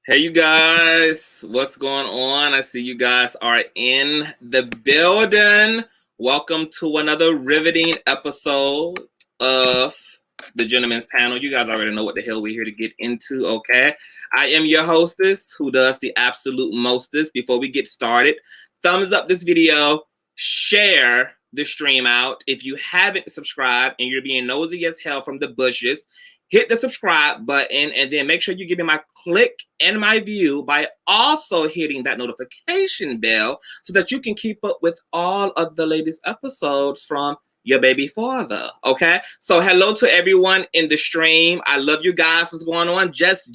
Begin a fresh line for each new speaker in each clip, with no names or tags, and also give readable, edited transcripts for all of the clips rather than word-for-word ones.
Hey, you guys, what's going on? I see you guys are in the building. Welcome to another riveting episode of the Gentleman's Panel. You guys already know what the hell we're here to get into, okay? I am your hostess who does the absolute mostest. Before we get started, thumbs up this video, share the stream out. If you haven't subscribed and you're being nosy as hell from the bushes, hit the subscribe button and then make sure you give me my click and my view by also hitting that notification bell so that you can keep up with all of the latest episodes from your baby father. Okay, so hello to everyone in the stream. I love you guys. What's going on? Jess,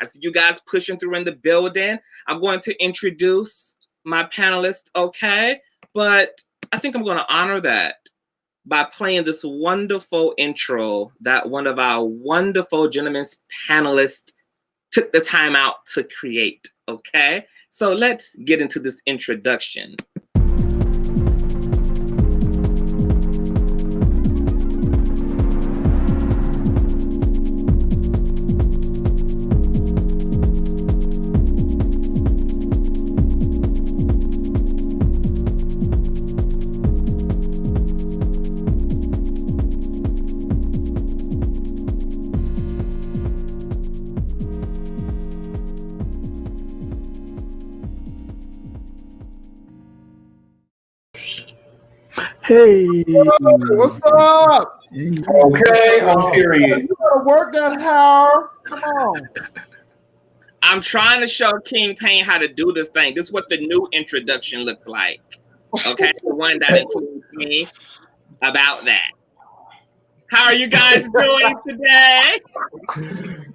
I see you guys pushing through in the building. I'm going to introduce my panelists, okay? But I think I'm going to honor that by playing this wonderful intro that one of our wonderful Gentlemen's panelists took the time out to create, okay? So let's get into this introduction.
Hey, what's up?
Okay, on period.
You gotta work that hard. Come on.
I'm trying to show King Payne how to do this thing. This is what the new introduction looks like. Okay, the one that includes me about that. How are you guys doing today?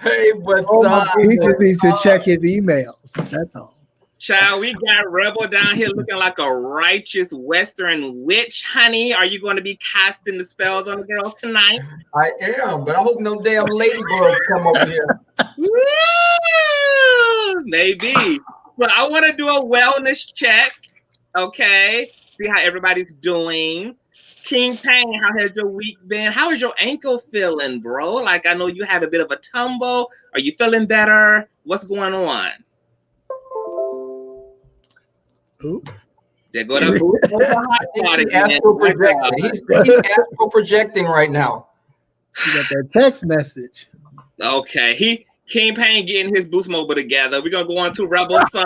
Hey, what's up?
He just needs to check his emails. That's all.
Child, we got Rebel down here looking like a righteous Western witch, honey. Are you going to be casting the spells on the girls tonight?
I am, but I hope no damn ladybirds come over here.
Woo! Maybe. But I want to do a wellness check, okay? See how everybody's doing. King Payne, how has your week been? How is your ankle feeling, bro? Like, I know you had a bit of a tumble. Are you feeling better? What's going on?
Ooh.
They're going to move
He's astral projecting right now.
You got that text message.
Okay, King Payne getting his boost mobile together. We're gonna go on to Rebel Son.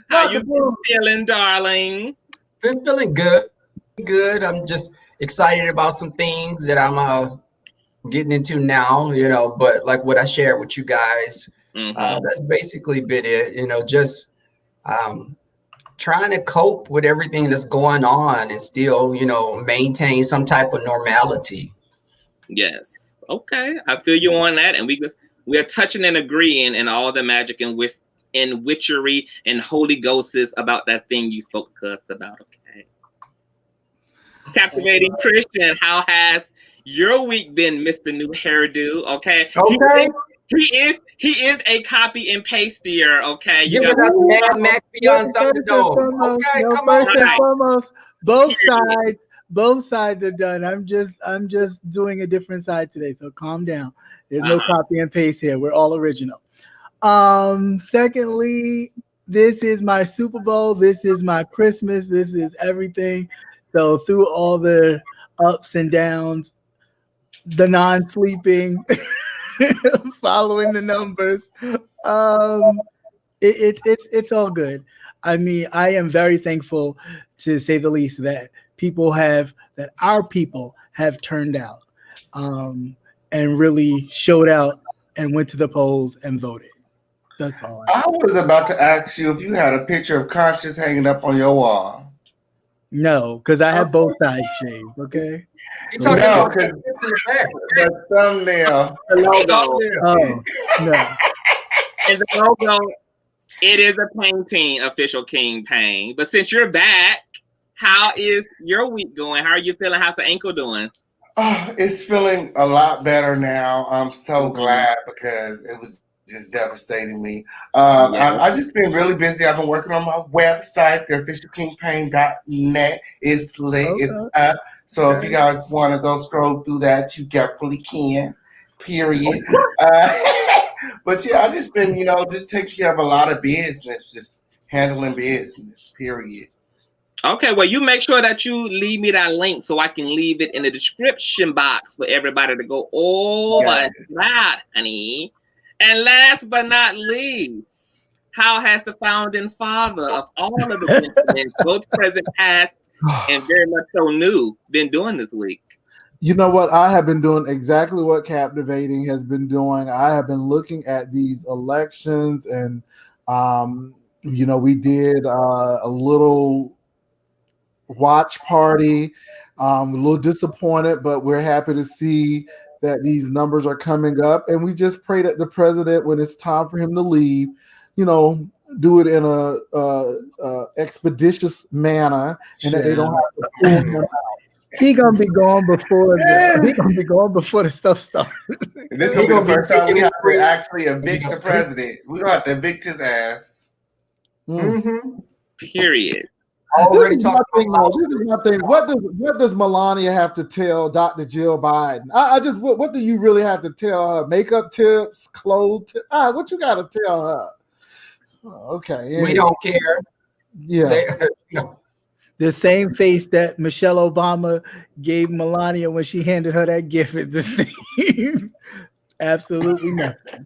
How you been feeling, darling?
Been feeling good. Good. I'm just excited about some things that I'm getting into now, you know, but like what I shared with you guys, that's basically been it, you know, just trying to cope with everything that's going on and still, you know, maintain some type of normality.
Yes. Okay. I feel you on that. And we're touching and agreeing in all the magic and witchery and holy ghosts about that thing you spoke to us about. Okay. Captivating Christian, how has your week been, Mr. New Hairdo? Okay.
Okay.
He is a copy and pastier, okay? You
got us Mad Max Beyond Thunderdome. Okay, come on.
First and foremost, both sides are done. I'm just doing a different side today, so calm down. There's no copy and paste here. We're all original. Secondly, this is my Super Bowl. This is my Christmas. This is everything. So through all the ups and downs, the non-sleeping, following the numbers, it's all good. I mean, I am very thankful, to say the least, that our people have turned out and really showed out and went to the polls and voted. That's all.
I was about to ask you if you had a picture of Conscious hanging up on your wall.
No, because I have both sides shaved. Okay.
No, because the thumbnail.
The logo.
Oh no.
And the logo, it is a painting, official King Payne. But since you're back, how is your week going? How are you feeling? How's the ankle doing?
Oh, it's feeling a lot better now. I'm so glad because it was just devastating me. I've just been really busy. I've been working on my website, theofficialkingpayne.net. It's lit. Okay. It's up. So if you guys want to go scroll through that, you definitely can. Period. But yeah, I just been, just taking care of a lot of business, just handling business, period.
Okay, well, you make sure that you leave me that link so I can leave it in the description box for everybody to go over and that, honey. And last but not least, how has the founding father of all of the Benjamins, both present, past, and very much so new, been doing this week?
You know what? I have been doing exactly what Captivating has been doing. I have been looking at these elections, and we did a little watch party. A little disappointed, but we're happy to see that these numbers are coming up. And we just pray that the president, when it's time for him to leave, do it in a expeditious manner, and that they don't have to pull him out.
He gonna be gone before the stuff starts.
This is gonna be the first time we have to actually evict the president. We're gonna have to evict his ass.
Mm-hmm.
Period.
This is my thing. What does Melania have to tell Dr. Jill Biden? What do you really have to tell her? Makeup tips, clothes tips? What you got to tell her? Okay.
We don't care.
Yeah.
The same face that Michelle Obama gave Melania when she handed her that gift is the same. Absolutely nothing.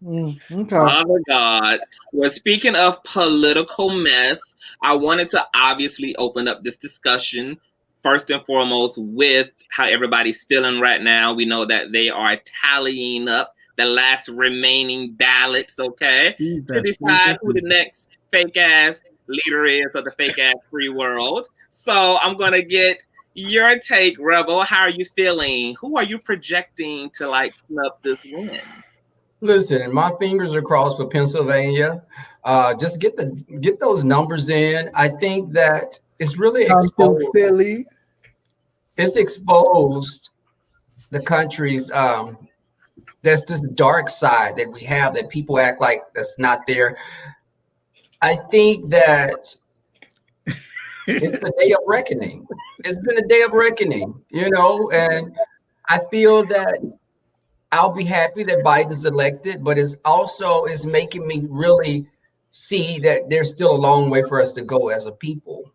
Okay.
Father God. Well, speaking of political mess, I wanted to obviously open up this discussion first and foremost with how everybody's feeling right now. We know that they are tallying up the last remaining ballots, okay, to decide who the next fake ass leader is of the fake ass free world. So I'm gonna get your take, Rebel. How are you feeling? Who are you projecting to clean up this win?
Listen, my fingers are crossed for Pennsylvania. Just get those numbers in. I think that it's really exposed.
Philly.
It's exposed the country's that's this dark side that we have that people act like that's not there. I think that it's the day of reckoning. It's been a day of reckoning, and I feel that I'll be happy that Biden's elected, but it's making me really see that there's still a long way for us to go as a people.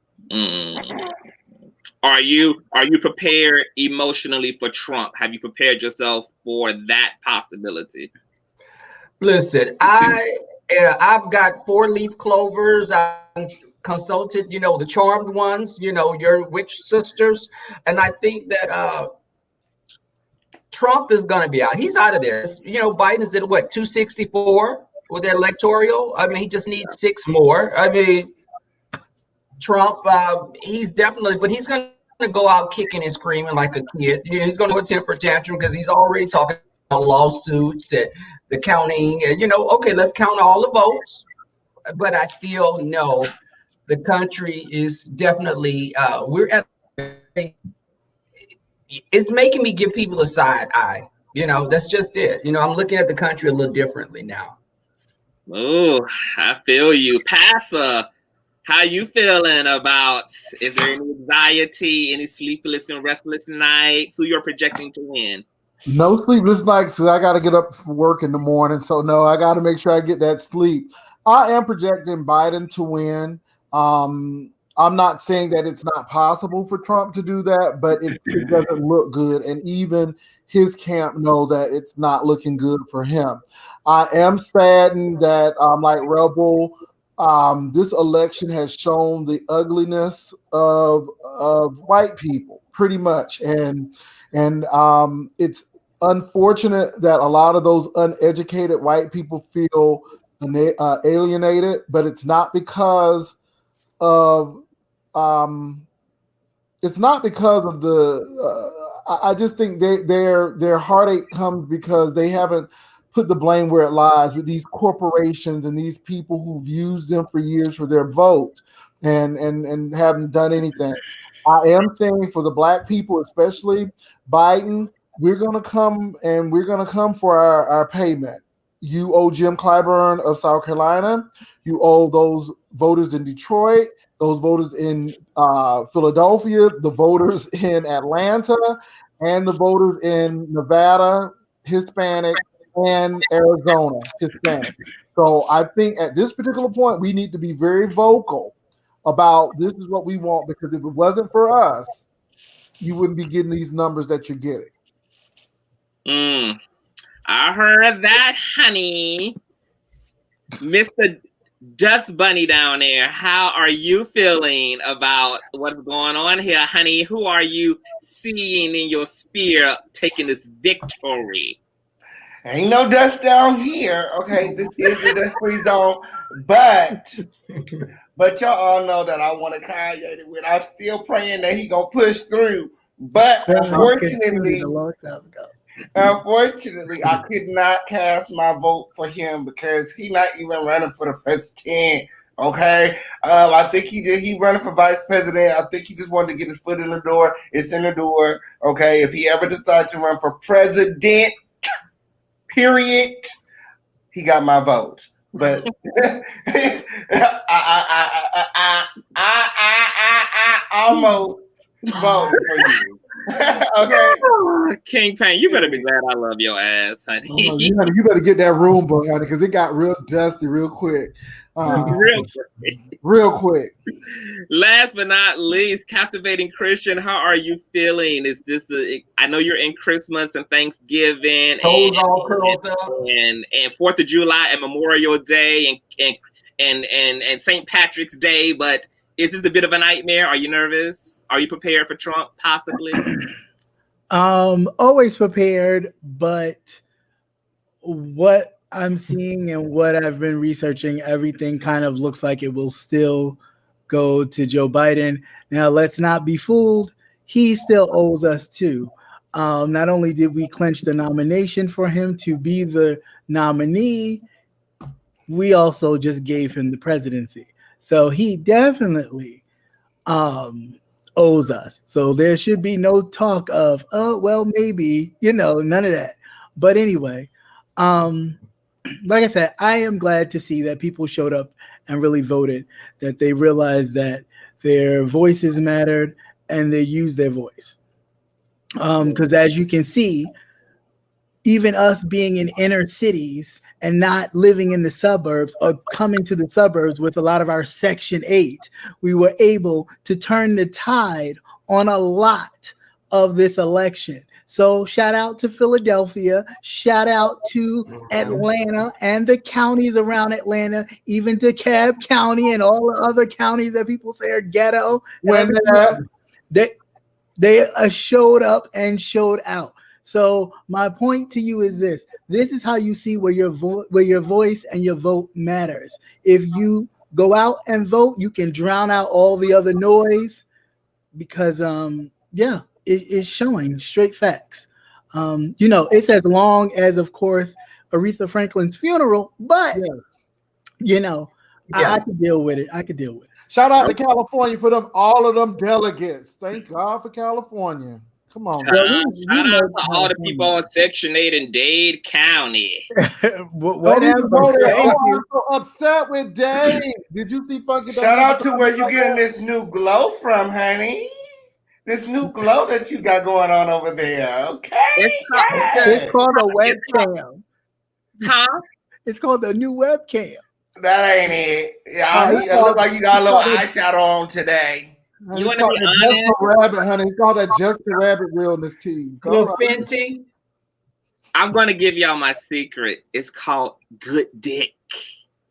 Are you prepared emotionally for Trump? Have you prepared yourself for that possibility?
Listen, I've got 4-leaf clovers. I've consulted, the charmed ones, your witch sisters, and I think that Trump is going to be out. He's out of there. Biden's did 264 with the electoral. I mean, he just needs 6 more. I mean, Trump, he's definitely, but he's going to go out kicking and screaming like a kid. He's going to do a temper tantrum because he's already talking about lawsuits and the counting. And, okay, let's count all the votes. But I still know the country is definitely, it's making me give people a side eye. That's just it. I'm looking at the country a little differently now.
Oh, I feel you. Passa, how you feeling about, is there any anxiety, any sleepless and restless nights? Who you're projecting to win?
No sleepless nights because I got to get up for work in the morning. So, no, I got to make sure I get that sleep. I am projecting Biden to win. I'm not saying that it's not possible for Trump to do that, but it doesn't look good. And even his camp know that it's not looking good for him. I am saddened that, like Rebel, this election has shown the ugliness of white people, pretty much. And it's unfortunate that a lot of those uneducated white people feel alienated, but it's not because of I just think their heartache comes because they haven't put the blame where it lies with these corporations and these people who've used them for years for their vote and haven't done anything. I am saying for the black people, especially Biden, we're gonna come for our payment. You owe Jim Clyburn of South Carolina. You owe those voters in Detroit, those voters in Philadelphia, the voters in Atlanta, and the voters in Nevada, Hispanic, and Arizona Hispanic. So I think at this particular point, we need to be very vocal about this is what we want, because if it wasn't for us, you wouldn't be getting these numbers that you're getting.
I heard that, honey. Mr. Dust Bunny down there, how are you feeling about what's going on here, honey? Who are you seeing in your sphere taking this victory?
Ain't no dust down here. Okay, this is the dust-free zone, but y'all all know that I want to Kanye to win. I'm still praying that he gonna push through, but unfortunately, I could not cast my vote for him because he's not even running for the president. Okay, I think he running for vice president. I think he just wanted to get his foot in the door. It's in the door. Okay, if he ever decides to run for president, period, he got my vote. But I almost voted for you. Okay.
King Pain, you better be glad I love your ass, honey.
You better get that room book, honey, because it got real dusty real quick. Real quick.
Last but not least, Captivating Christian, how are you feeling? Is this I know you're in Christmas and Thanksgiving and 4th of July and Memorial Day and St. Patrick's Day, but is this a bit of a nightmare? Are you nervous? Are you prepared for Trump, possibly?
Always prepared, but what I'm seeing and what I've been researching, everything kind of looks like it will still go to Joe Biden. Now, let's not be fooled. He still owes us too. Not only did we clinch the nomination for him to be the nominee, we also just gave him the presidency. So he definitely owes us. So there should be no talk of, oh, well, maybe, none of that. But anyway, like I said, I am glad to see that people showed up and really voted, that they realized that their voices mattered and they used their voice. Because as you can see, even us being in inner cities and not living in the suburbs or coming to the suburbs with a lot of our Section 8, we were able to turn the tide on a lot of this election. So shout out to Philadelphia, shout out to Atlanta and the counties around Atlanta, even DeKalb County and all the other counties that people say are ghetto. They showed up and showed out. So my point to you is this. This is how you see where your voice and your vote matters. If you go out and vote, you can drown out all the other noise because, it's showing straight facts. It's as long as, of course, Aretha Franklin's funeral, but, I could deal with it.
Shout out to California for all of them delegates. Thank God for California. Come on,
shout out to all the people in Section 8 in Dade County.
what happened? I'm so upset with Dade. Did you see Funky?
Shout out to where you getting this new glow from, honey. This new glow that you got going on over there. Okay.
It's called a webcam.
Huh?
It's called the new webcam.
That ain't it. Yeah, it look like you got a little eyeshadow on today.
You want to be honest?
Rabbit, honey. It's called that Just the Rabbit realness tea.
Little Fenty.
I'm going to give y'all my secret. It's called good dick.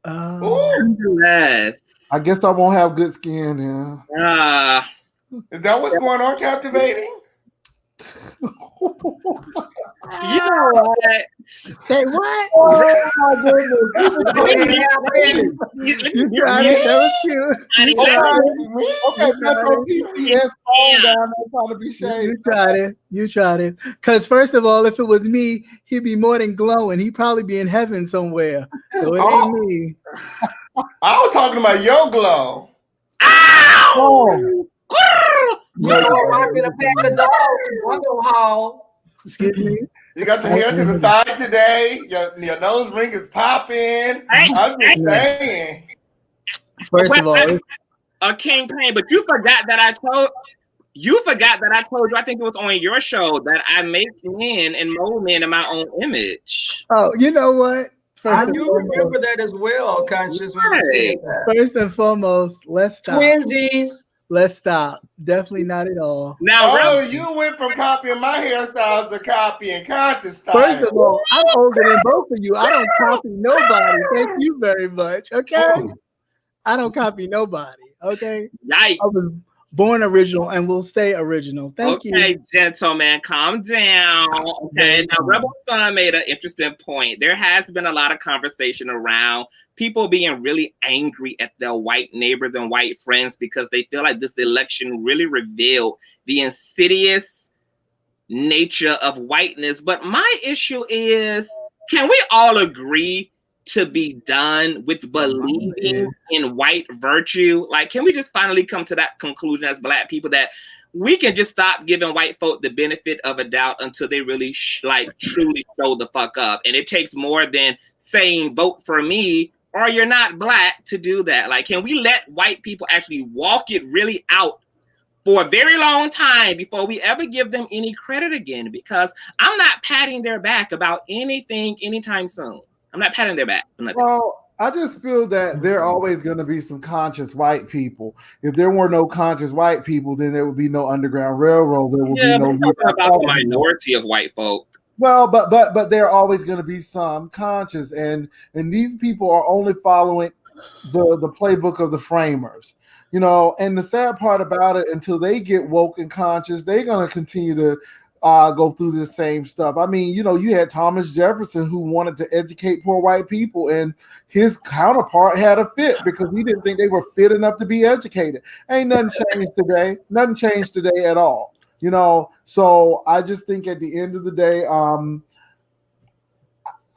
Yes.
I guess I won't have good skin,
yeah. Is that what's going on, Captivating?
You know what?
Say what?
Oh my goodness.
You tried it. That was cute.
Okay, Metro PCS phone down there trying to be shady.
You tried it. Because first of all, if it was me, he'd be more than glowing. He'd probably be in heaven somewhere. So it ain't me.
I was talking about your glow.
Ow!
You know, rocking a pack of dogs. Wonder how.
Excuse me.
You got your hair to the side today. Your nose ring is popping. I'm just saying.
First of all,
King Pain, but you forgot that I told You forgot that I told you, I think it was on your show, that I make men and mold men in my own image.
Oh, you know what?
I do remember that as well, Conscious, when you said that.
First and foremost, let's stop.
Twinsies.
Let's stop. Definitely not at all.
Now,
you went from copying my hairstyles to copying Conscious style.
First of all, I'm older than both of you. I don't copy nobody. Thank you very much. Okay? I don't copy nobody. Okay?
Yikes.
I was born original and will stay original. Thank you.
Okay, gentleman, calm down. Okay, now Rebel Son made an interesting point. There has been a lot of conversation around people being really angry at their white neighbors and white friends because they feel like this election really revealed the insidious nature of whiteness. But my issue is, can we all agree to be done with believing in white virtue? Like, can we just finally come to that conclusion as Black people that we can just stop giving white folk the benefit of a doubt until they really truly show the fuck up? And it takes more than saying vote for me or you're not Black to do that. Like, can we let white people actually walk it really out for a very long time before we ever give them any credit again? Because I'm not patting their back about anything anytime soon. I'm not patting their back.
Well, I just feel that there are always going to be some conscious white people. If there were no conscious white people, then there would be no Underground Railroad. There would be no.
We're talking about the minority of white folk.
Well, but there are always going to be some conscious, and these people are only following the playbook of the framers. You know, and the sad part about it, until they get woke and conscious, they're going to continue to go through this same stuff. I mean, you know, you had Thomas Jefferson who wanted to educate poor white people, and his counterpart had a fit because he didn't think they were fit enough to be educated. Ain't nothing changed today. Nothing changed today at all. You know, so I just think at the end of the day,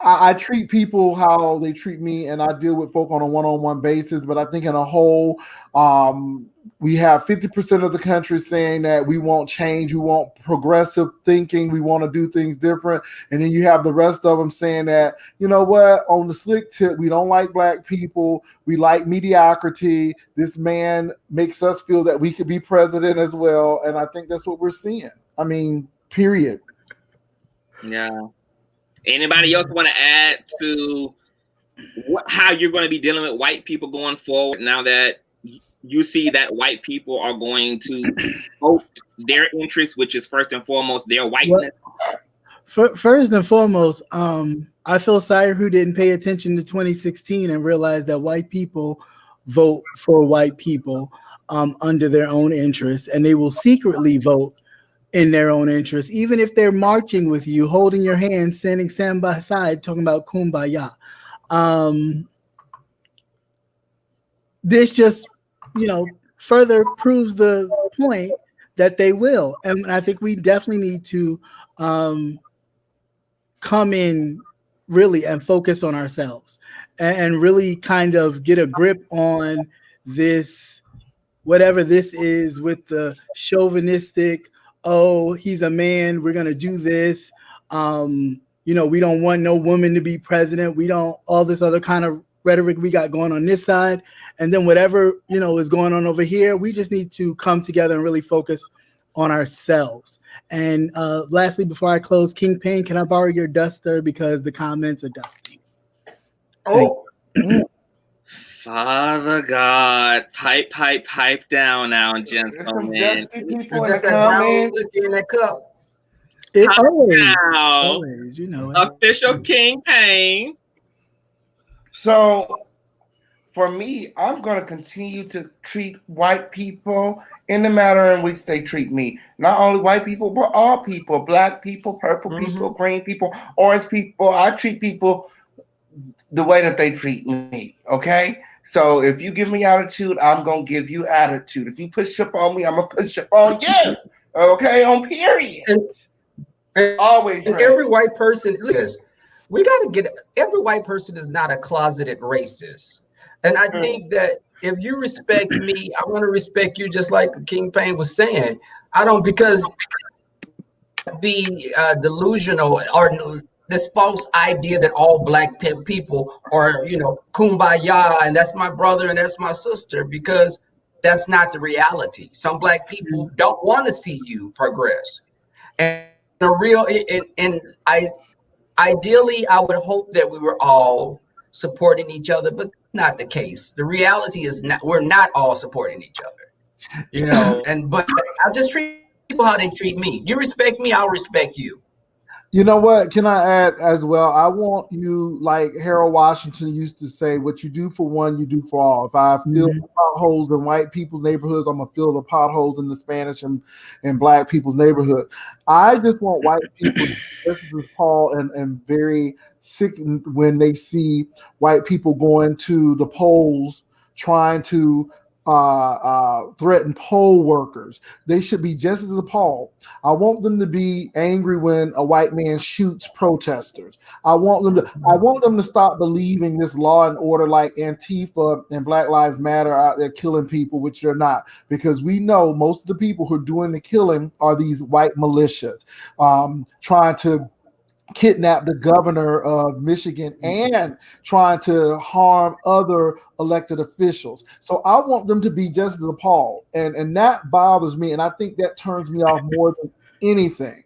I treat people how they treat me, and I deal with folk on a one-on-one basis. But I think in a whole, we have 50% of the country saying that we want change, we want progressive thinking, we want to do things different. And then you have the rest of them saying that, you know what, on the slick tip, we don't like Black people, we like mediocrity. This man makes us feel that we could be president as well. And I think that's what we're seeing. I mean, period.
Yeah. Anybody else want to add to how you're going to be dealing with white people going forward now that you see that white people are going to vote their interests, which is first and foremost their whiteness?
First and foremost, I feel sorry who didn't pay attention to 2016 and realize that white people vote for white people under their own interests, and they will secretly vote in their own interest, even if they're marching with you, holding your hand, standing side by side, talking about kumbaya. This just, you know, further proves the point that they will. And I think we definitely need to come in really and focus on ourselves and really kind of get a grip on this, whatever this is, with the chauvinistic, oh, he's a man, we're going to do this. You know, we don't want no woman to be president. We don't, all this other kind of rhetoric we got going on this side. And then whatever, you know, is going on over here, we just need to come together and really focus on ourselves. And lastly, before I close, King Payne, can I borrow your duster because the comments are dusty?
Oh.
Father God, pipe down now, gentlemen.
Dusty people in the comments.
In that cup.
It always, you know.
Official King Payne.
So, for me, I'm going to continue to treat white people in the manner in which they treat me. Not only white people, but all people. Black people, purple people, green people, orange people. I treat people the way that they treat me, okay? So if you give me attitude, I'm going to give you attitude. If you push up on me, I'm going to push up on you, okay? On period.
And
always.
And every white person, look at this. We got to get, every white person is not a closeted racist. And I think that if you respect me, I want to respect you just like King Payne was saying. I don't, because be delusional or this false idea that all Black people are, you know, kumbaya, and that's my brother and that's my sister, because that's not the reality. Some Black people don't want to see you progress. And ideally, I would hope that we were all supporting each other, but not the case. The reality is we're not all supporting each other, but I just treat people how they treat me. You respect me, I'll respect you.
You know what? Can I add as well? I want you, like Harold Washington used to say, what you do for one, you do for all. If I fill the potholes in white people's neighborhoods, I'm going to fill the potholes in the Spanish and Black people's neighborhood. I just want white people, this is Paul, and very sick when they see white people going to the polls trying to threaten poll workers. They should be just as appalled. I want them to be angry when a white man shoots protesters. I want them to stop believing this law and order like Antifa and Black Lives Matter out there killing people, which they're not, because we know most of the people who are doing the killing are these white militias trying to kidnap the governor of Michigan and trying to harm other elected officials. So I want them to be just as appalled. And that bothers me. And I think that turns me off more than anything.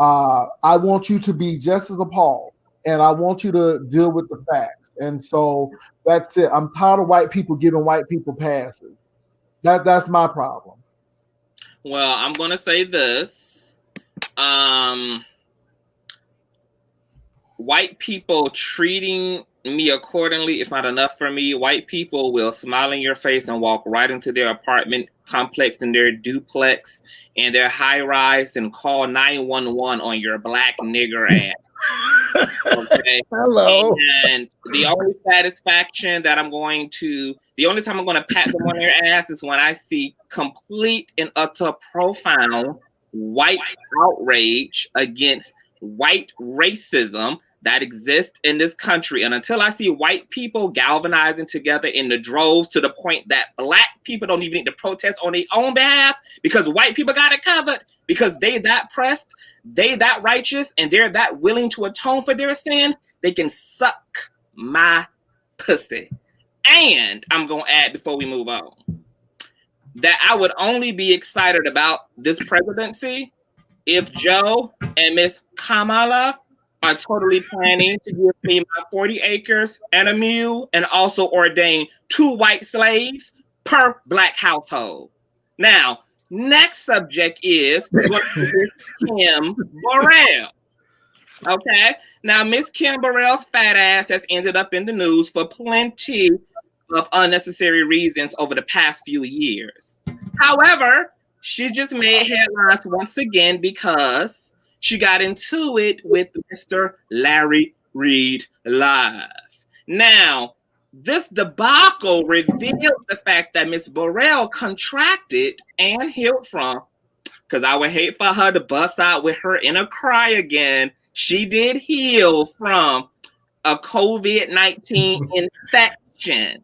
I want you to be just as appalled. And I want you to deal with the facts. And so that's it. I'm tired of white people giving white people passes. That's my problem.
Well, I'm going to say this. White people treating me accordingly is not enough for me. White people will smile in your face and walk right into their apartment complex and their duplex and their high rise and call 911 on your Black nigger ass. Okay.
Hello.
And the only satisfaction that the only time I'm going to pat them on their ass is when I see complete and utter profound white outrage against white racism that exists in this country. And until I see white people galvanizing together in the droves to the point that Black people don't even need to protest on their own behalf because white people got it covered, because they that pressed, they that righteous, and they're that willing to atone for their sins, they can suck my pussy. And I'm going to add before we move on that I would only be excited about this presidency if Joe and Miss Kamala are totally planning to give me my 40 acres and a mule and also ordain 2 white slaves per Black household. Now, next subject is Miss Kim Burrell. Okay? Now, Miss Kim Burrell's fat ass has ended up in the news for plenty of unnecessary reasons over the past few years. However, she just made headlines once again because she got into it with Mr. Larry Reid Live. Now, this debacle revealed the fact that Miss Burrell contracted and healed from, because I would hate for her to bust out with her inner cry again. She did heal from a COVID-19 infection.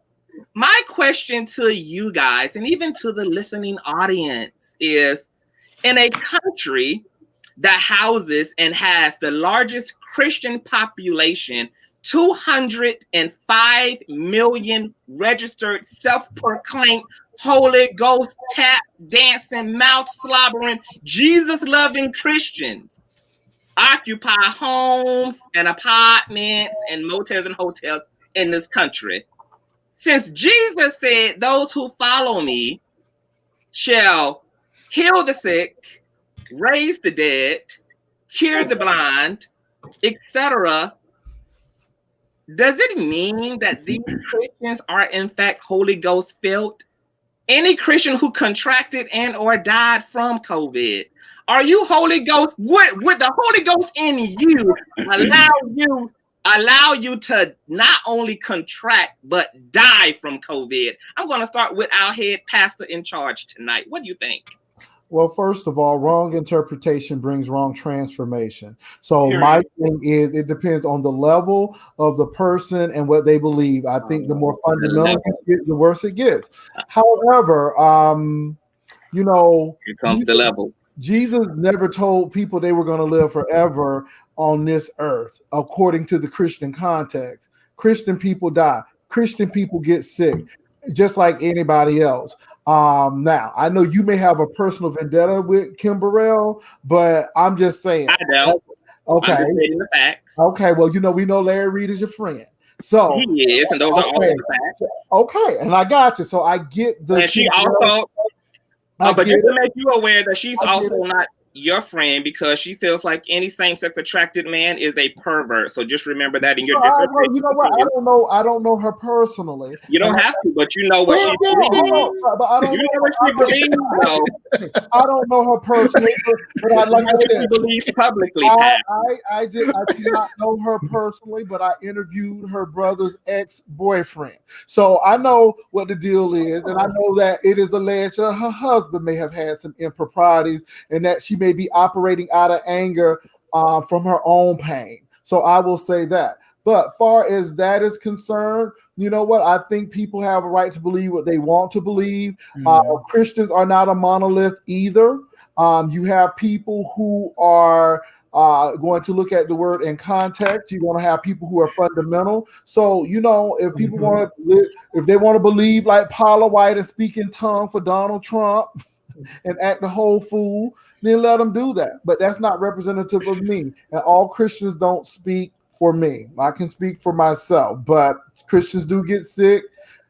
My question to you guys, and even to the listening audience, is in a country that houses and has the largest Christian population, 205 million registered, self-proclaimed, Holy Ghost tap dancing, mouth slobbering, Jesus-loving Christians occupy homes and apartments and motels and hotels in this country. Since Jesus said, those who follow me shall heal the sick, raise the dead, cure the blind, etc., does it mean that these Christians are in fact Holy Ghost filled? Any Christian who contracted and or died from COVID, are you Holy Ghost? Would the Holy Ghost in you allow you to not only contract but die from COVID? I'm going to start with our head pastor in charge tonight. What do you think?
Well, first of all, wrong interpretation brings wrong transformation. So my thing is, it depends on the level of the person and what they believe. I think the more fundamental you get, the worse it gets. However,
here comes the levels.
Jesus never told people they were going to live forever on this earth, according to the Christian context. Christian people die. Christian people get sick, just like anybody else. Now I know you may have a personal vendetta with Kim Burrell, but I'm just saying.
I don't.
Okay.
I'm just stating the facts.
Okay. Well, we know Larry Reed is your friend. So
he is, and those are also the facts.
Okay, and I got you. So I get the.
And she also, but just to make you aware that she's also not your friend because she feels like any same-sex attracted man is a pervert. So just remember that in your dissertation.
You know what? I don't know her personally.
You don't have to, but you know what she believes. You know what she believes, though.
I don't know her personally, but I like I said,
she believes publicly.
I did not know her personally, but I interviewed her brother's ex-boyfriend, so I know what the deal is, and I know that it is alleged that her husband may have had some improprieties, and that she may be operating out of anger from her own pain. So I will say that. But far as that is concerned, you know what? I think people have a right to believe what they want to believe. Christians are not a monolith either. You have people who are going to look at the word in context. You're going to have people who are fundamental. So, if people if they want to believe like Paula White and speak in tongue for Donald Trump and act the whole fool, then let them do that. But that's not representative of me. And all Christians don't speak for me. I can speak for myself, but Christians do get sick.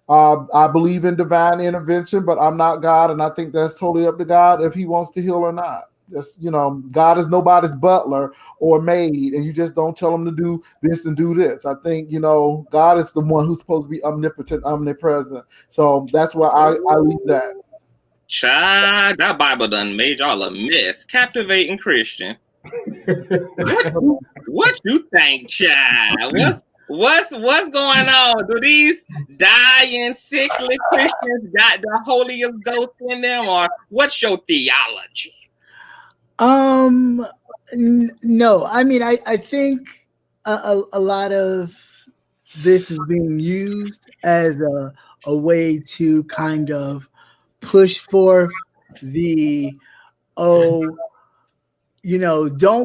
I believe in divine intervention, but I'm not God, and I think that's totally up to God if he wants to heal or not. That's, God is nobody's butler or maid, and you just don't tell him to do this and do this. I think, God is the one who's supposed to be omnipotent, omnipresent. So that's why I leave that.
Child, that Bible done made y'all a mess. Captivating Christian. What you think, child? What's going on? Do these dying, sickly Christians got the Holy Ghost in them, or what's your theology?
No. I mean, I think a lot of this is being used as a way to kind of push forth the don't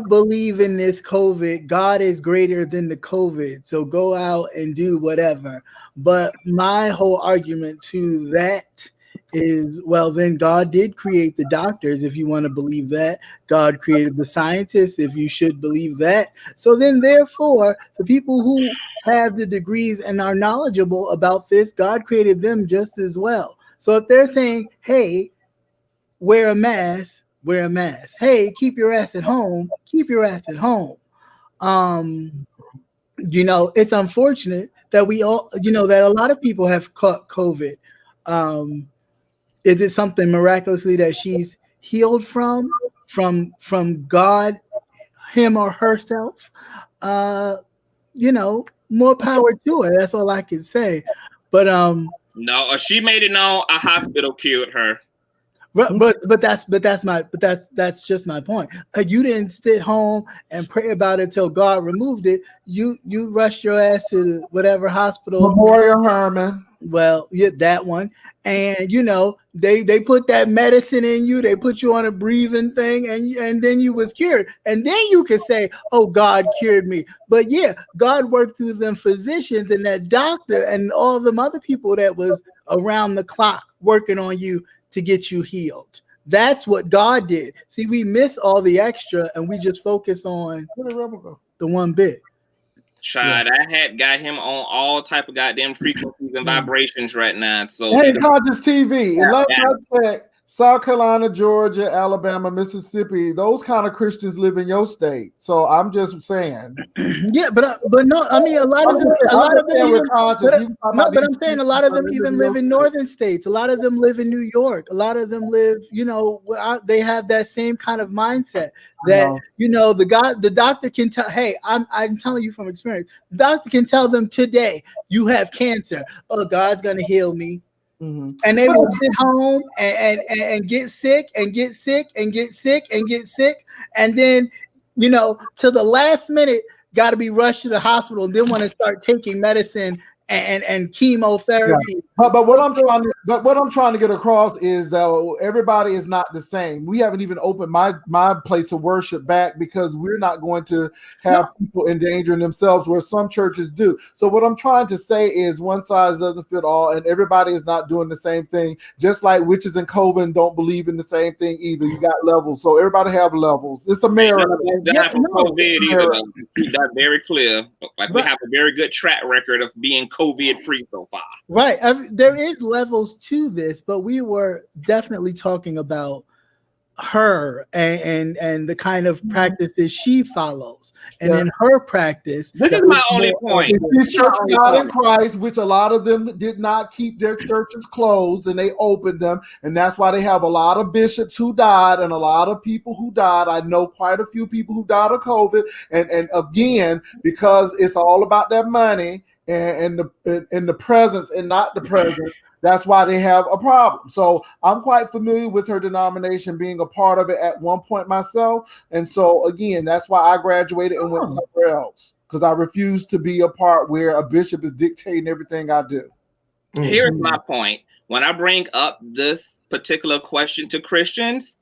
believe in this COVID. God is greater than the COVID. So go out and do whatever. But my whole argument to that is, well, then God did create the doctors, if you want to believe that. God created the scientists, if you should believe that. So then, therefore, the people who have the degrees and are knowledgeable about this, God created them just as well. So if they're saying, hey, wear a mask, wear a mask. Hey, keep your ass at home, keep your ass at home. It's unfortunate that we all, that a lot of people have caught COVID. Is it something miraculously that she's healed from God, him or herself? More power to her. That's all I can say. But
no, she made it known a hospital killed her.
But that's just my point. You didn't sit home and pray about it till God removed it. You rushed your ass to whatever hospital.
Memorial Hermann.
Well, yeah, that one. And they put that medicine in you. They put you on a breathing thing, and then you was cured. And then you could say, "Oh, God cured me." But yeah, God worked through them physicians and that doctor and all them other people that was around the clock working on you to get you healed. That's what God did. See, we miss all the extra and we just focus on the one bit.
Child, I had got him on all type of goddamn frequencies and vibrations right now. So
hey, CONSCIOUZTV. Yeah. South Carolina, Georgia, Alabama, Mississippi, those kind of Christians live in your state. So I'm just saying.
Yeah, but no, I mean a lot of them even live in northern states. A lot of them live in New York. A lot of them live, they have that same kind of mindset that the doctor can tell. Hey, I'm telling you from experience. The doctor can tell them today you have cancer. Oh, God's gonna heal me. Mm-hmm. And they will sit home and get sick and get sick and get sick and get sick, and then to the last minute got to be rushed to the hospital and then want to start taking medicine and chemotherapy.
Yeah. But what I'm trying to get across is that everybody is not the same. We haven't even opened my place of worship back because we're not going to have people endangering themselves where some churches do. So what I'm trying to say is one size doesn't fit all, and everybody is not doing the same thing. Just like witches and coven don't believe in the same thing either. You got levels, so everybody have levels. It's a mirror.
That's very clear. Like we have a very good track record of being COVID free so far.
Right. There is levels to this, but we were definitely talking about her and the kind of practices she follows. And in her practice,
this is my only point.
This Church of God in Christ, which a lot of them did not keep their churches closed, and they opened them, and that's why they have a lot of bishops who died and a lot of people who died. I know quite a few people who died of COVID, and again, because it's all about that money and the presence and not the present. That's why they have a problem. So I'm quite familiar with her denomination, being a part of it at one point myself. And so again, that's why I graduated and went somewhere else, because I refuse to be a part where a bishop is dictating everything I do.
Here's my point. When I bring up this particular question to Christians,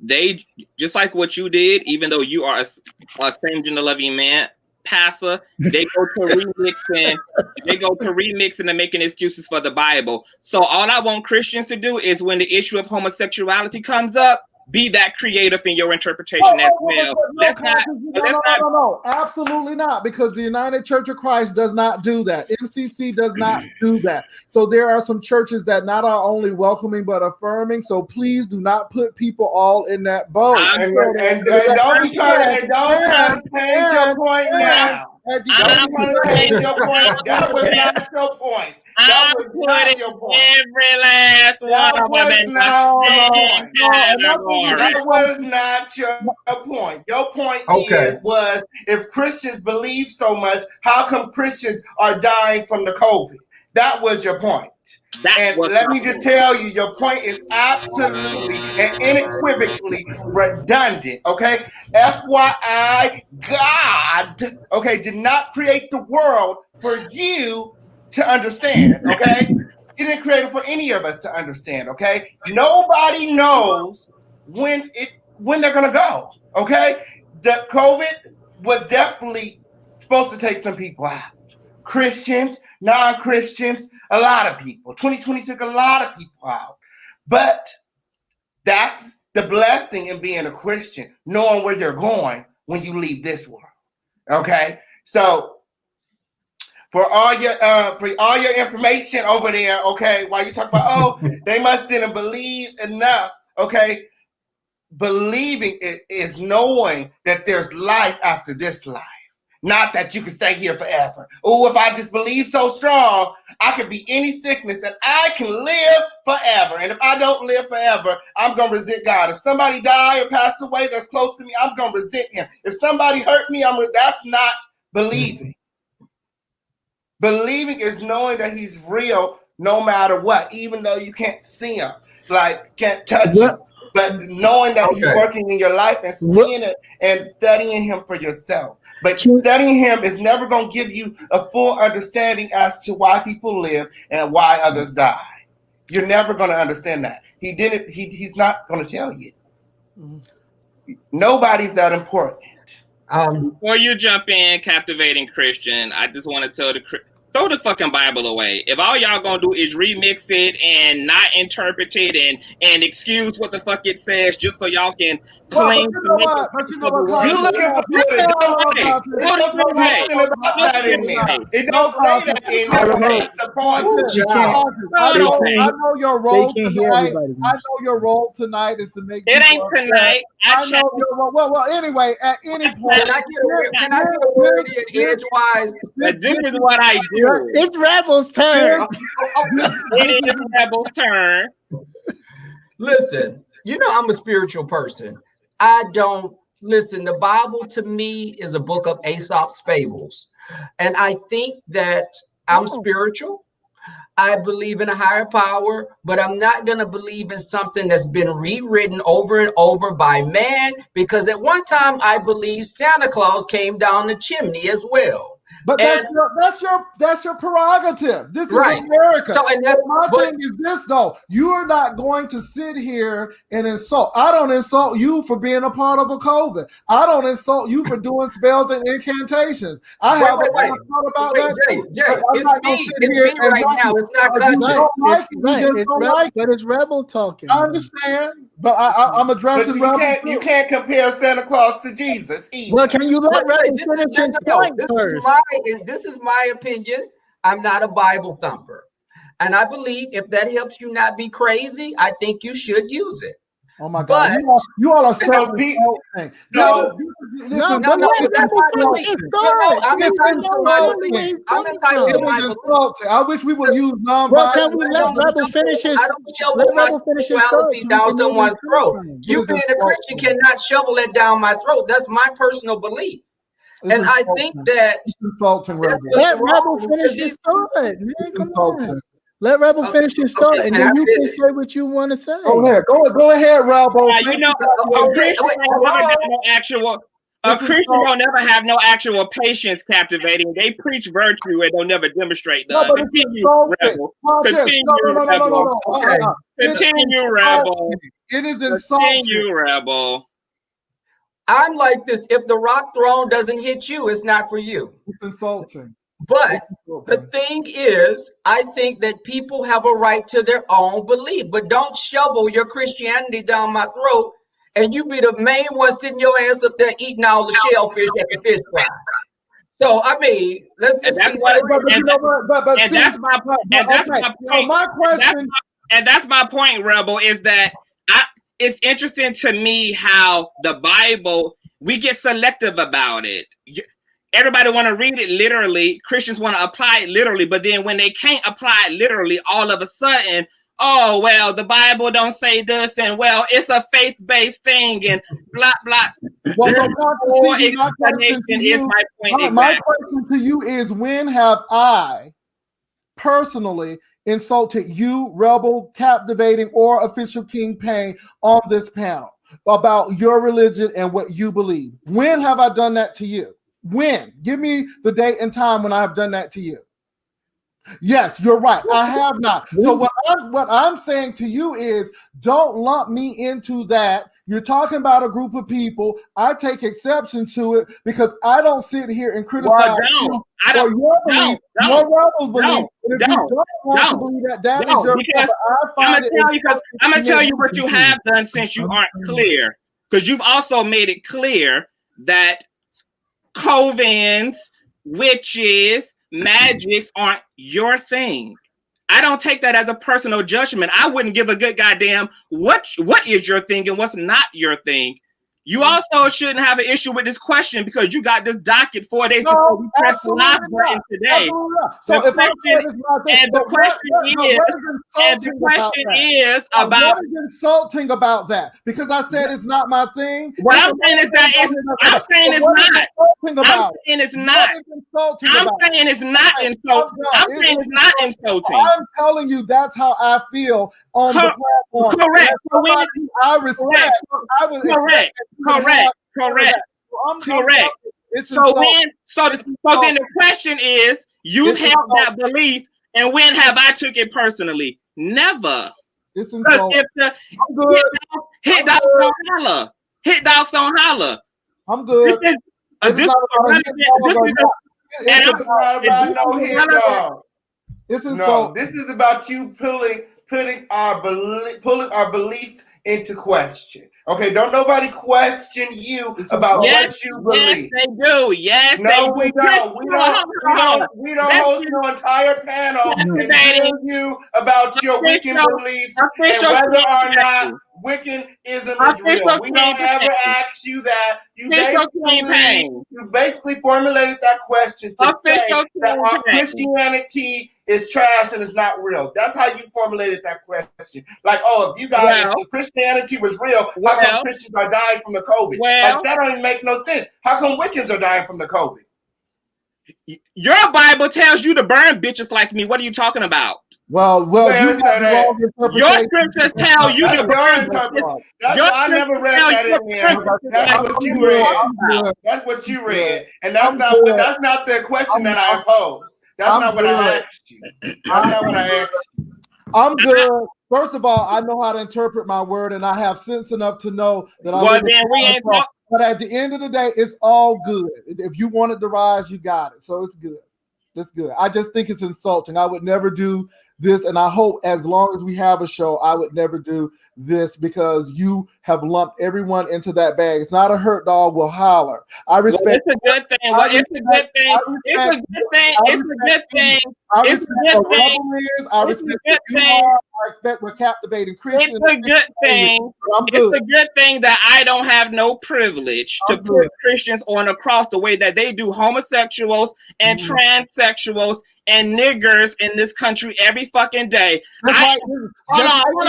they, just like what you did, even though you are a same gender loving man, pastor, they go to remixing and making excuses for the Bible. So all I want Christians to do is, when the issue of homosexuality comes up, be that creative in your interpretation as well.
No, absolutely not, because the United Church of Christ does not do that. MCC does not do that. So there are some churches that not are only welcoming but affirming. So please do not put people all in that boat.
And don't be trying to change your point now. Don't try to change your point. That was not your point.
I put every last one of them in the category.
That was not your point. Your point was, if Christians believe so much, how come Christians are dying from the COVID? That was your point. And let me just tell you, your point is absolutely and unequivocally redundant, okay? FYI, God, okay, did not create the world for you to understand, okay? He didn't create it for any of us to understand, okay? Nobody knows when they're gonna go, okay? The COVID was definitely supposed to take some people out. Christians, non-Christians, a lot of people. 2020 took a lot of people out. But that's the blessing in being a Christian, knowing where you're going when you leave this world, okay? So, for all your information over there, okay, while you talk about, they must didn't believe enough, okay? Believing it is knowing that there's life after this life, not that you can stay here forever. Oh, if I just believe so strong, I could be any sickness and I can live forever. And if I don't live forever, I'm going to resent God. If somebody die or pass away that's close to me, I'm going to resent him. If somebody hurt me, that's not believing. Believing is knowing that he's real no matter what, even though you can't see him, like can't touch him, but knowing that he's working in your life and seeing it and studying him for yourself. But studying him is never going to give you a full understanding as to why people live and why others die. You're never going to understand that. He's not going to tell you. Nobody's that important.
Before you jump in, captivating Christian, I just want to tell throw the fucking Bible away. If all y'all gonna do is remix it and not interpret it and excuse what the fuck it says just so y'all can claim
you looking for that in there. It don't say that in there. That's the point.
I know your role tonight. I know your role tonight is to make
it ain't tonight.
I know your role. Well, anyway, at any point,
can I get a word in edgewise?
This is what I do.
It's Rebel's turn.
It is Rebel's turn.
Listen, you know I'm a spiritual person. I don't listen. The Bible to me is a book of Aesop's fables, and I think that I'm spiritual. I believe in a higher power, but I'm not going to believe in something that's been rewritten over and over by man, because at one time I believe Santa Claus came down the chimney as well.
But that's your prerogative. This is America.
So, and that's
my thing is this though. You are not going to sit here and insult. I don't insult you for being a part of a COVID. I don't insult you for doing spells and incantations. I have a thought about that.
Jay, it's me right now. It's not conscious.
But it's Rebel talking.
I understand, but I'm addressing.
But you can't compare Santa Claus to Jesus either.
Well, can you let Rebel finish his point first?
This is my opinion. I'm not a Bible thumper. And I believe if that helps you not be crazy, I think you should use it.
Oh my God! You all are so
I'm entitled to my belief.
I wish we would use nonviolence.
Well, can we let Rebel finish his?
I don't shovel my spirituality down someone's throat. You being a Christian cannot shovel it down my throat. That's my personal belief. And I think that
let Rebel finish his thought. Man, come on. Let Rebel finish his thought, and then you can say what you want to say.
Go ahead, Rebel.
You know, a Christian don't never have no actual patience captivating. They preach virtue and don't never demonstrate none. Continue, Rebel. Continue, Rebel.
It is insulting.
Continue, Rebel.
I'm like this. If the rock thrown doesn't hit you, it's not for you.
It's insulting.
But the thing is, I think that people have a right to their own belief, but don't shovel your Christianity down my throat and you be the main one sitting your ass up there eating all the shellfish at the fish fry. So, I mean, let's just
that's my point, Rebel, is that it's interesting to me how the Bible, we get selective about it. Everybody want to read it literally. Christians want to apply it literally, but then when they can't apply it literally, all of a sudden, oh, well, the Bible don't say this, and well, it's a faith-based thing, and blah, blah.
My question to you is, when have I personally insulted you, Rebel, Captivating, or Official King Payne on this panel about your religion and what you believe? When have I done that to you? When? Give me the date and time when I have done that to you. Yes, you're right. I have not. So what I'm saying to you is, don't lump me into that. You're talking about a group of people. I take exception to it because I don't sit here and criticize your belief, your Rebel's belief. If you don't want to believe that is your problem.
I'm gonna tell you what you have done since you aren't clear, because you've also made it clear that covens, witches, magics aren't your thing. I don't take that as a personal judgment. I wouldn't give a good goddamn what is your thing and what's not your thing. You also shouldn't have an issue with this question because you got this docket 4 days before we press the live button today.
So
the question is about
what is insulting about that? Because I said it's not my thing.
What I'm saying is that I'm saying it's not. I'm saying it's not. I'm saying it's not insulting. I'm saying it's not insulting.
I'm telling you that's how I feel on the platform.
Correct.
I respect. I was
Correct. So then the question is, you have that belief, and when have I took it personally? Never.
It's insulting.
Hit dogs don't holler. Hit dogs don't holler.
I'm good.
It's this is about you putting our beliefs into question. Okay, don't nobody question you about what you believe.
Yes, they do. Yes,
no, we don't. We don't host no entire panel and tell you about your Wiccan beliefs and whether or not Wiccanism is real. We don't ever ask you that. You basically formulated that question to say that our Christianity is trash and it's not real. That's how you formulated that question. Like, oh, if you guys, if Christianity was real, how come Christians are dying from the COVID? Like, that don't even make no sense. How come Wiccans are dying from the COVID?
Your Bible tells you to burn bitches like me. What are you talking about?
Well, you got the wrong
your
interpretation.
scriptures tell you to burn bitches.
That's why I never read that in there. That's what you read. That's what you read, and that's not the question that I posed. That's not what I asked you. That's not what I asked you.
I'm good. First of all, I know how to interpret my word, and I have sense enough to know that But at the end of the day, it's all good. If you wanted to rise, you got it. So it's good. It's good. I just think it's insulting. I would never do this, and I hope as long as we have a show, I would never do this because you have lumped everyone into that bag. It's not a hurt dog will holler. I respect.
It's a good thing. It's a good thing. It's a good thing. It's a good thing. It's a good thing.
I respect you are. I respect we're captivating Christians.
It's a good thing. It's a good thing that I don't have no privilege to put Christians on a cross the way that they do homosexuals and transsexuals and niggers in this country every fucking day. Hold on. We're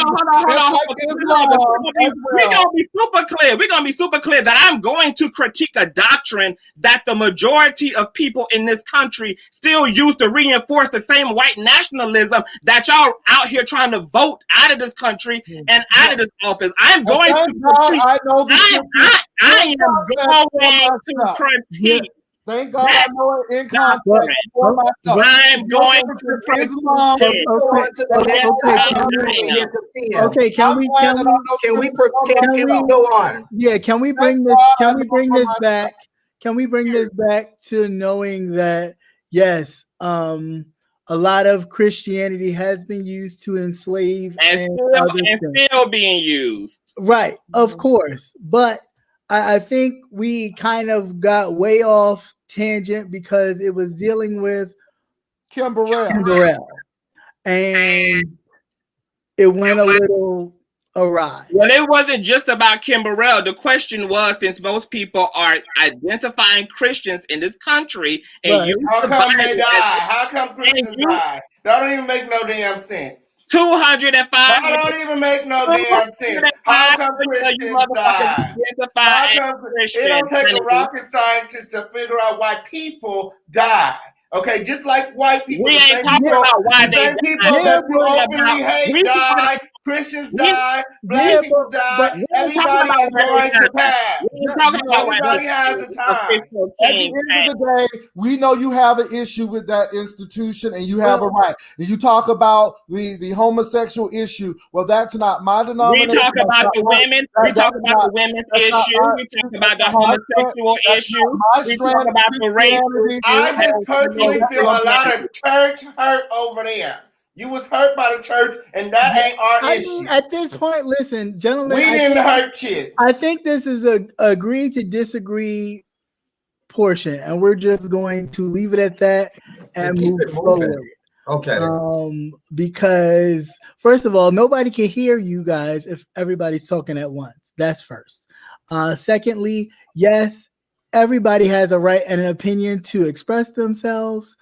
gonna be super clear. We're gonna be super clear that I'm going to critique a doctrine that the majority of people in this country still use to reinforce the same white nationalism that y'all out here trying to vote out of this country and out of this office. I'm going to critique. I am going to critique.
Thank God I know it in context for myself.
I'm going to
Islam. Okay, can we go on? Yeah, can we bring this back? Can we bring this back to knowing that yes, a lot of Christianity has been used to enslave
and still being used.
Right, of course, but I think we kind of got way off tangent because it was dealing with
Kim Burrell.
And it went a little awry.
Well, it wasn't just about Kim Burrell. The question was, since most people are identifying Christians in this country, and
how come they die? How come Christians die? That don't even make no damn sense.
205.
That don't even make no damn sense. How come Christians die? It don't take a rocket scientist to figure out why people die. Okay, just like white people.
We ain't talking about why they
die. People that you openly hate die. Christians die. Black people die. Everybody is going to pass. Everybody has a time.
At the end of the day, we know you have an issue with that institution and you have a right. And you talk about the homosexual issue. Well, that's not my denomination.
We talk about the women. We talk about the women's issue. We talk about the homosexual issue. We talk about the race.
I just personally feel a lot of church hurt over there. You was hurt by the church, and that ain't our issue.
At this point, listen, gentlemen.
We didn't hurt you.
I think this is a agree to disagree portion, and we're just going to leave it at that and move forward.
Okay.
Because first of all, nobody can hear you guys if everybody's talking at once. That's first. Secondly, yes, everybody has a right and an opinion to express themselves.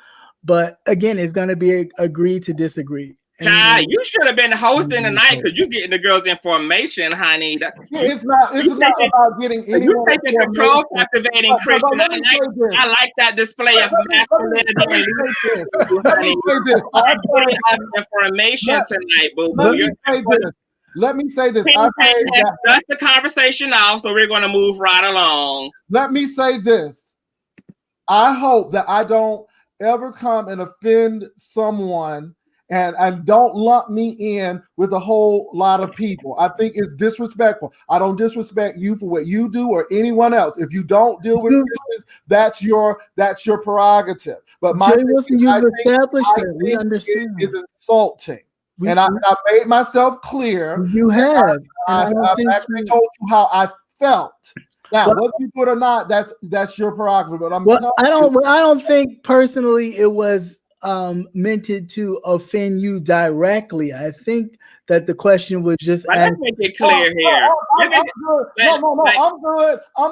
But again, it's going to be agree to disagree.
God, you should have been hosting tonight because you're getting the girls' information, honey.
It's not about getting anyone.
You're taking control, captivating Christian. I like that display of masculinity. Honey, I'm getting information tonight, boo boo.
Let me say this.
Dust the conversation off, so we're going to move right along.
Let me say this. I hope that I don't ever come and offend someone and don't lump me in with a whole lot of people. I think it's disrespectful. I don't disrespect you for what you do or anyone else. If you don't deal with Christians, that's your prerogative. But my
we understand
is insulting. And I made myself clear.
You have.
I've actually told you how I felt. Now, whether you do it or not, that's your prerogative. But
I don't think personally it was meant to offend you directly. I think that the question was just.
Let's make it clear here.
I'm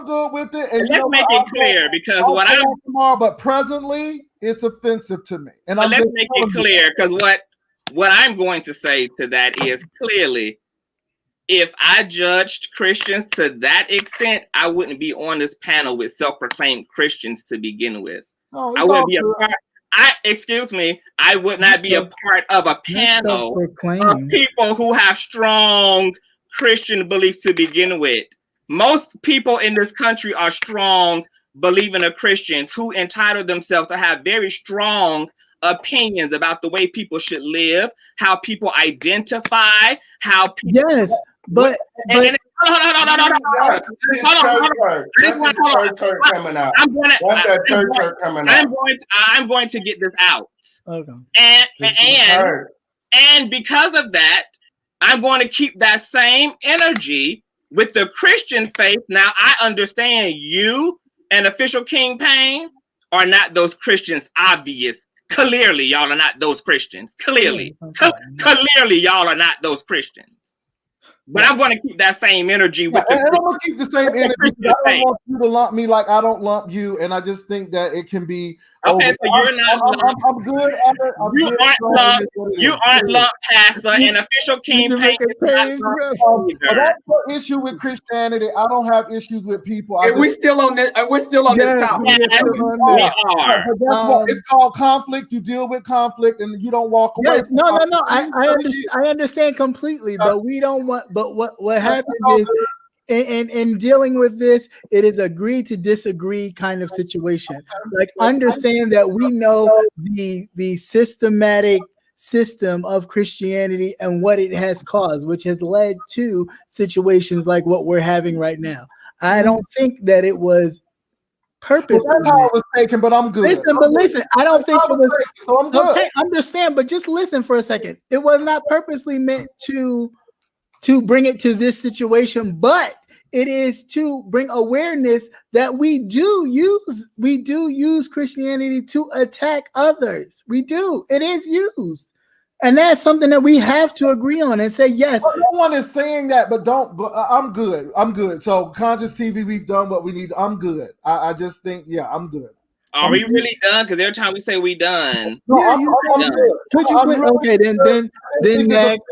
good with it. And
let's make it clear because what I'm
tomorrow, but presently it's offensive to me. And
let's make it clear because what I'm going to say to that is clearly. If I judged Christians to that extent, I wouldn't be on this panel with self-proclaimed Christians to begin with.
Oh,
I wouldn't be a part. I would not be a part of a panel of people who have strong Christian beliefs to begin with. Most people in this country are strong believing Christians who entitle themselves to have very strong opinions about the way people should live, how people identify, how people.
Yes, but hold on.
That's church coming out.
I'm going to get this out.
Okay.
And because of that, I'm going to keep that same energy with the Christian faith. Now, I understand you and Official King Payne are not those Christians, obvious. Clearly, y'all are not those Christians. Clearly, y'all are not those Christians. But I'm going to keep that same energy with
and I'm going to keep the same energy. I don't want you to lump me like I don't lump you, and I just think that it can be.
Okay, so you're not.
I'm good at it.
You aren't lumped, Pastor, and Official King Payne.
That's the issue with Christianity. I don't have issues with people.
We're still on this. We're still on this topic.
We are.
It's called conflict. You deal with conflict, and you don't walk away.
Yes, no. I understand completely, but we don't want. But what happens is. In dealing with this, it is agree to disagree kind of situation. Like, understand that we know the systematic system of Christianity and what it has caused, which has led to situations like what we're having right now. I don't think that it was purpose.
That's how it was taken, but I'm good.
Listen, I don't think it was.
So I'm good.
Okay, understand, but just listen for a second. It was not purposely meant to bring it to this situation, but it is to bring awareness that we do use Christianity to attack others. We do. It is used. And that's something that we have to agree on and say, yes.
Well, no one is saying that, but I'm good. I'm good. So Conscious TV, we've done what we need. I'm good. I just think, I'm good.
Are we really done? Because every time we say we done.
No, I'm good.
Okay, then next.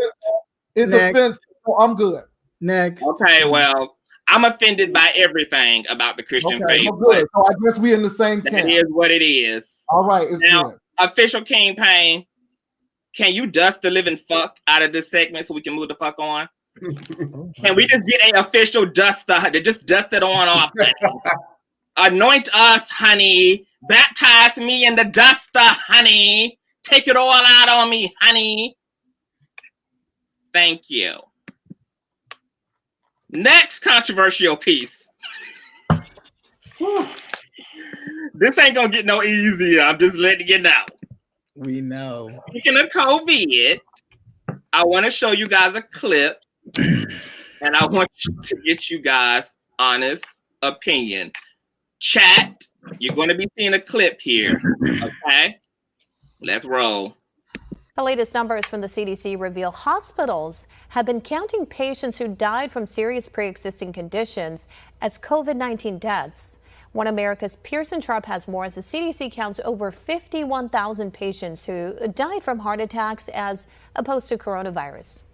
It's offensive. So I'm good.
Next.
Okay, well, I'm offended by everything about the Christian faith.
Good. So I guess we're in the same camp.
It is what it is.
All right.
Now, Official King Payne, can you dust the living fuck out of this segment so we can move the fuck on? Can we just get an official duster to just dust it on off? Anoint us, honey. Baptize me in the duster, honey. Take it all out on me, honey. Thank you. Next controversial piece. This ain't gonna get no easier. I'm just letting you know.
We know.
Speaking of COVID, I want to show you guys a clip, and I want to get you guys honest opinion. Chat, you're going to be seeing a clip here. Okay, let's roll.
The latest numbers from the CDC reveal hospitals have been counting patients who died from serious pre-existing conditions as COVID-19 deaths. One America's Pearson Sharp has more as the CDC counts over 51,000 patients who died from heart attacks as opposed to coronavirus.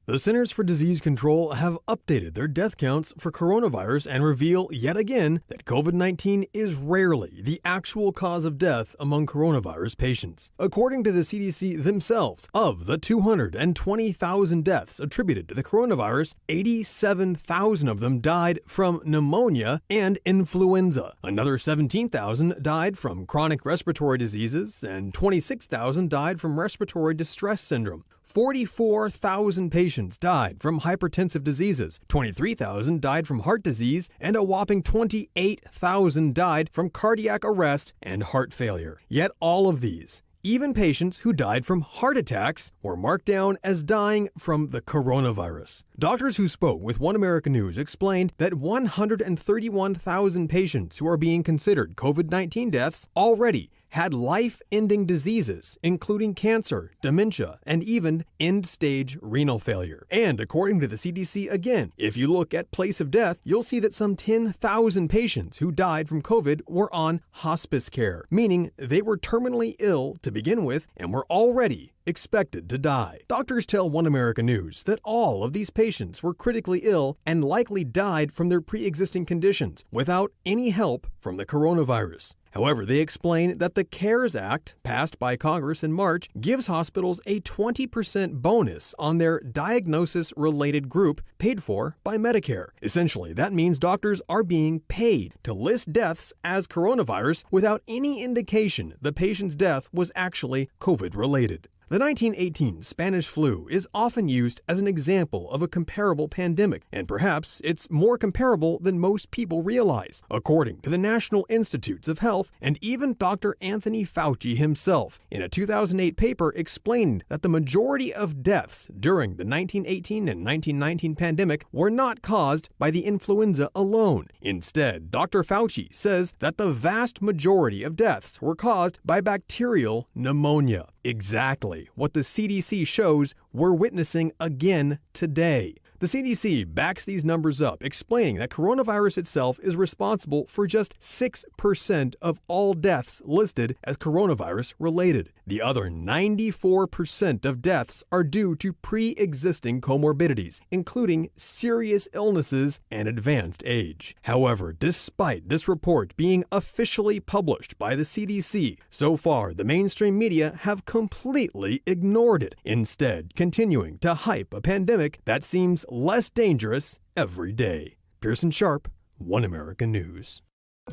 The Centers for Disease Control have updated their death counts for coronavirus and reveal yet again that COVID-19 is rarely the actual cause of death among coronavirus patients. According to the CDC themselves, of the 220,000 deaths attributed to the coronavirus, 87,000 of them died from pneumonia and influenza. Another 17,000 died from chronic respiratory diseases, and 26,000 died from respiratory distress syndrome. 44,000 patients died from hypertensive diseases, 23,000 died from heart disease, and a whopping 28,000 died from cardiac arrest and heart failure. Yet all of these, even patients who died from heart attacks, were marked down as dying from the coronavirus. Doctors who spoke with One American News explained that 131,000 patients who are being considered COVID-19 deaths already had life-ending diseases, including cancer, dementia, and even end-stage renal failure. And according to the CDC, again, if you look at place of death, you'll see that some 10,000 patients who died from COVID were on hospice care, meaning they were terminally ill to begin with and were already expected to die. Doctors tell One America News that all of these patients were critically ill and likely died from their pre-existing conditions without any help from the coronavirus. However, they explain that the CARES Act, passed by Congress in March, gives hospitals a 20% bonus on their diagnosis-related group paid for by Medicare. Essentially, that means doctors are being paid to list deaths as coronavirus without any indication the patient's death was actually COVID-related. The 1918 Spanish flu is often used as an example of a comparable pandemic, and perhaps it's more comparable than most people realize, according to the National Institutes of Health and even Dr. Anthony Fauci himself, in a 2008 paper explained that the majority of deaths during the 1918 and 1919 pandemic were not caused by the influenza alone. Instead, Dr. Fauci says that the vast majority of deaths were caused by bacterial pneumonia. Exactly what the CDC shows we're witnessing again today. The CDC backs these numbers up, explaining that coronavirus itself is responsible for just 6% of all deaths listed as coronavirus related. The other 94% of deaths are due to pre-existing comorbidities, including serious illnesses and advanced age. However, despite this report being officially published by the CDC, so far the mainstream media have completely ignored it, instead continuing to hype a pandemic that seems less dangerous every day. Pearson Sharp, One America News.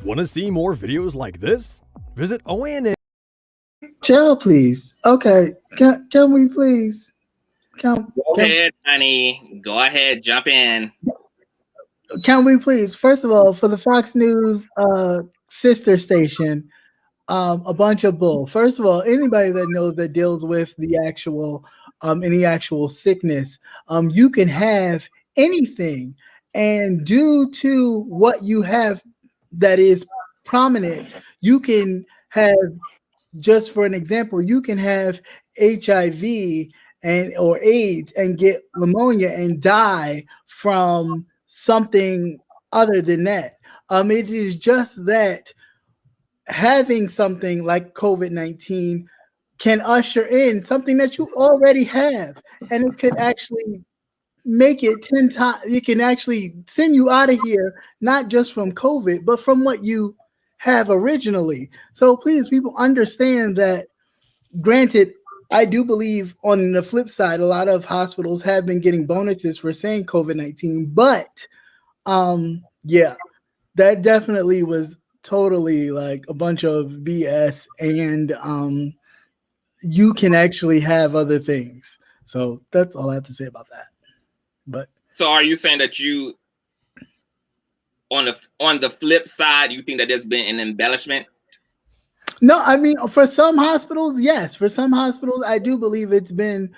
Want to see more videos like this? Visit ONN.
Chill, please. Okay, can we please?
Go ahead, honey. Go ahead, jump in.
Can we please? First of all, for the Fox News sister station, a bunch of bull. First of all, anybody that knows that deals with the actual any actual sickness, you can have anything, and due to what you have that is prominent, you can have, just for an example, you can have HIV or AIDS and get pneumonia and die from something other than that. It is just that having something like COVID-19 can usher in something that you already have, and it could actually make it 10 times. It can actually send you out of here, not just from COVID, but from what you have originally. So please, people, understand that. Granted, I do believe on the flip side, a lot of hospitals have been getting bonuses for saying COVID-19, but yeah, that definitely was totally like a bunch of BS, and you can actually have other things. So that's all I have to say about that. But
so are you saying that you, on the flip side, you think that there's been an embellishment?
No, I mean, for some hospitals, yes. For some hospitals, I do believe it's been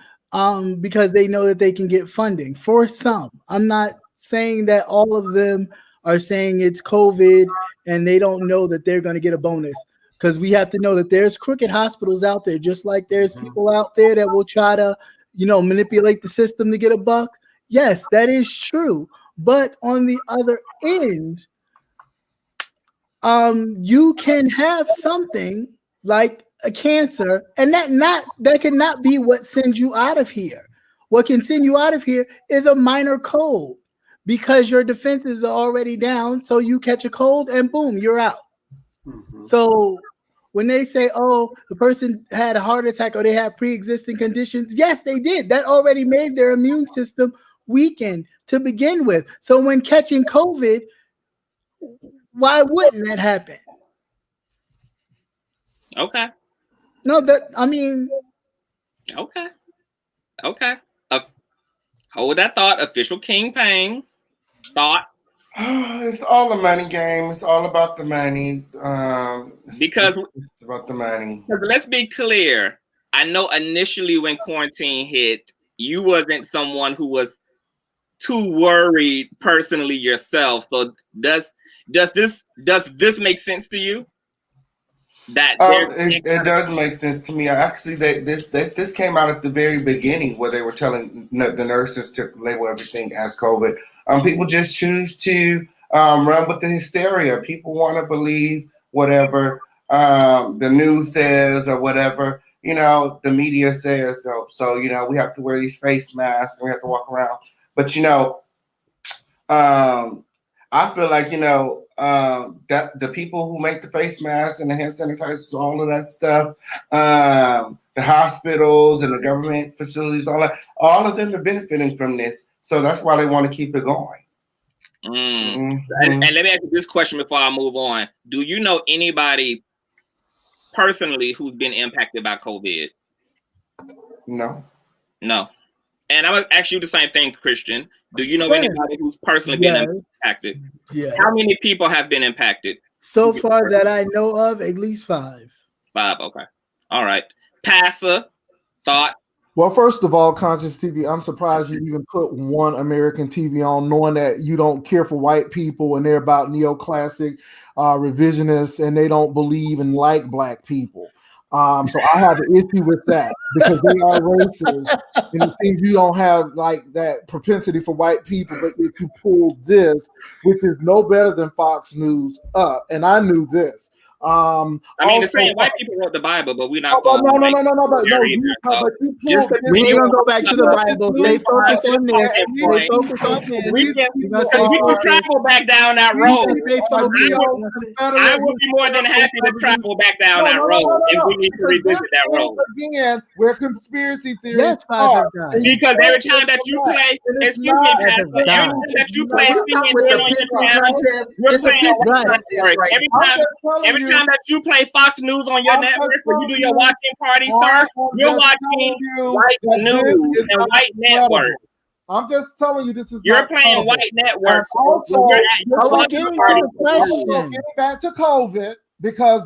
because they know that they can get funding. For some, I'm not saying that all of them are saying it's COVID and they don't know that they're going to get a bonus, because we have to know that there's crooked hospitals out there, just like there's people out there that will try to, manipulate the system to get a buck. Yes, that is true. But on the other end, you can have something like a cancer, and that cannot be what sends you out of here. What can send you out of here is a minor cold, because your defenses are already down. So you catch a cold and boom, you're out. Mm-hmm. So when they say, oh, the person had a heart attack or they have pre-existing conditions, yes, they did. That already made their immune system weakened to begin with. So when catching COVID, why wouldn't that happen?
Okay.
No,
Okay. Hold that thought. Official King Payne thought.
It's all a money game. It's all about the money.
Because
it's about the money.
Let's be clear. I know initially when quarantine hit, you wasn't someone who was too worried personally yourself. So does this make sense to you? that
it does make sense to me. Actually, this came out at the very beginning where they were telling the nurses to label everything as COVID. People just choose to run with the hysteria. People want to believe whatever the news says or whatever, you know, the media says. So, you know, we have to wear these face masks and we have to walk around. But, you know, I feel like, you know, that the people who make the face masks and the hand sanitizers, all of that stuff, the hospitals and the government facilities, all of them are benefiting from this. So that's why they want to keep it going.
And let me ask you this question before I move on. Do you know anybody personally who's been impacted by COVID?
No.
And I'm gonna ask you the same thing, Christian. Do you know anybody who's personally been impacted?
Yeah.
How many people have been impacted?
So far that I know of, at least 5.
5, okay. All right. Pastor, thought?
Well, first of all, Conscious TV, I'm surprised you even put One American TV on, knowing that you don't care for white people and they're about neoclassic revisionists and they don't believe and like black people. So I have an issue with that because they are racist, and it seems you don't have like that propensity for white people, but if you pull this, which is no better than Fox News up, and I knew this.
I mean, the same white people wrote the Bible, but we're not.
No. But you
we ain't gonna go back to the Bible. Stay focused on this. Stay focused on this.
We can travel back down that road. I would be more than happy to travel back down that road if we need to revisit that road.
Again, where conspiracy theories
because every time that you play, excuse me, Pastor, every time that you play CNN on your channel, you're playing every time that you play Fox News on your network, when you do your watching party, sir, you're watching white news and white network.
I'm just telling you, this is.
You're playing white networks.
Also, getting back to COVID because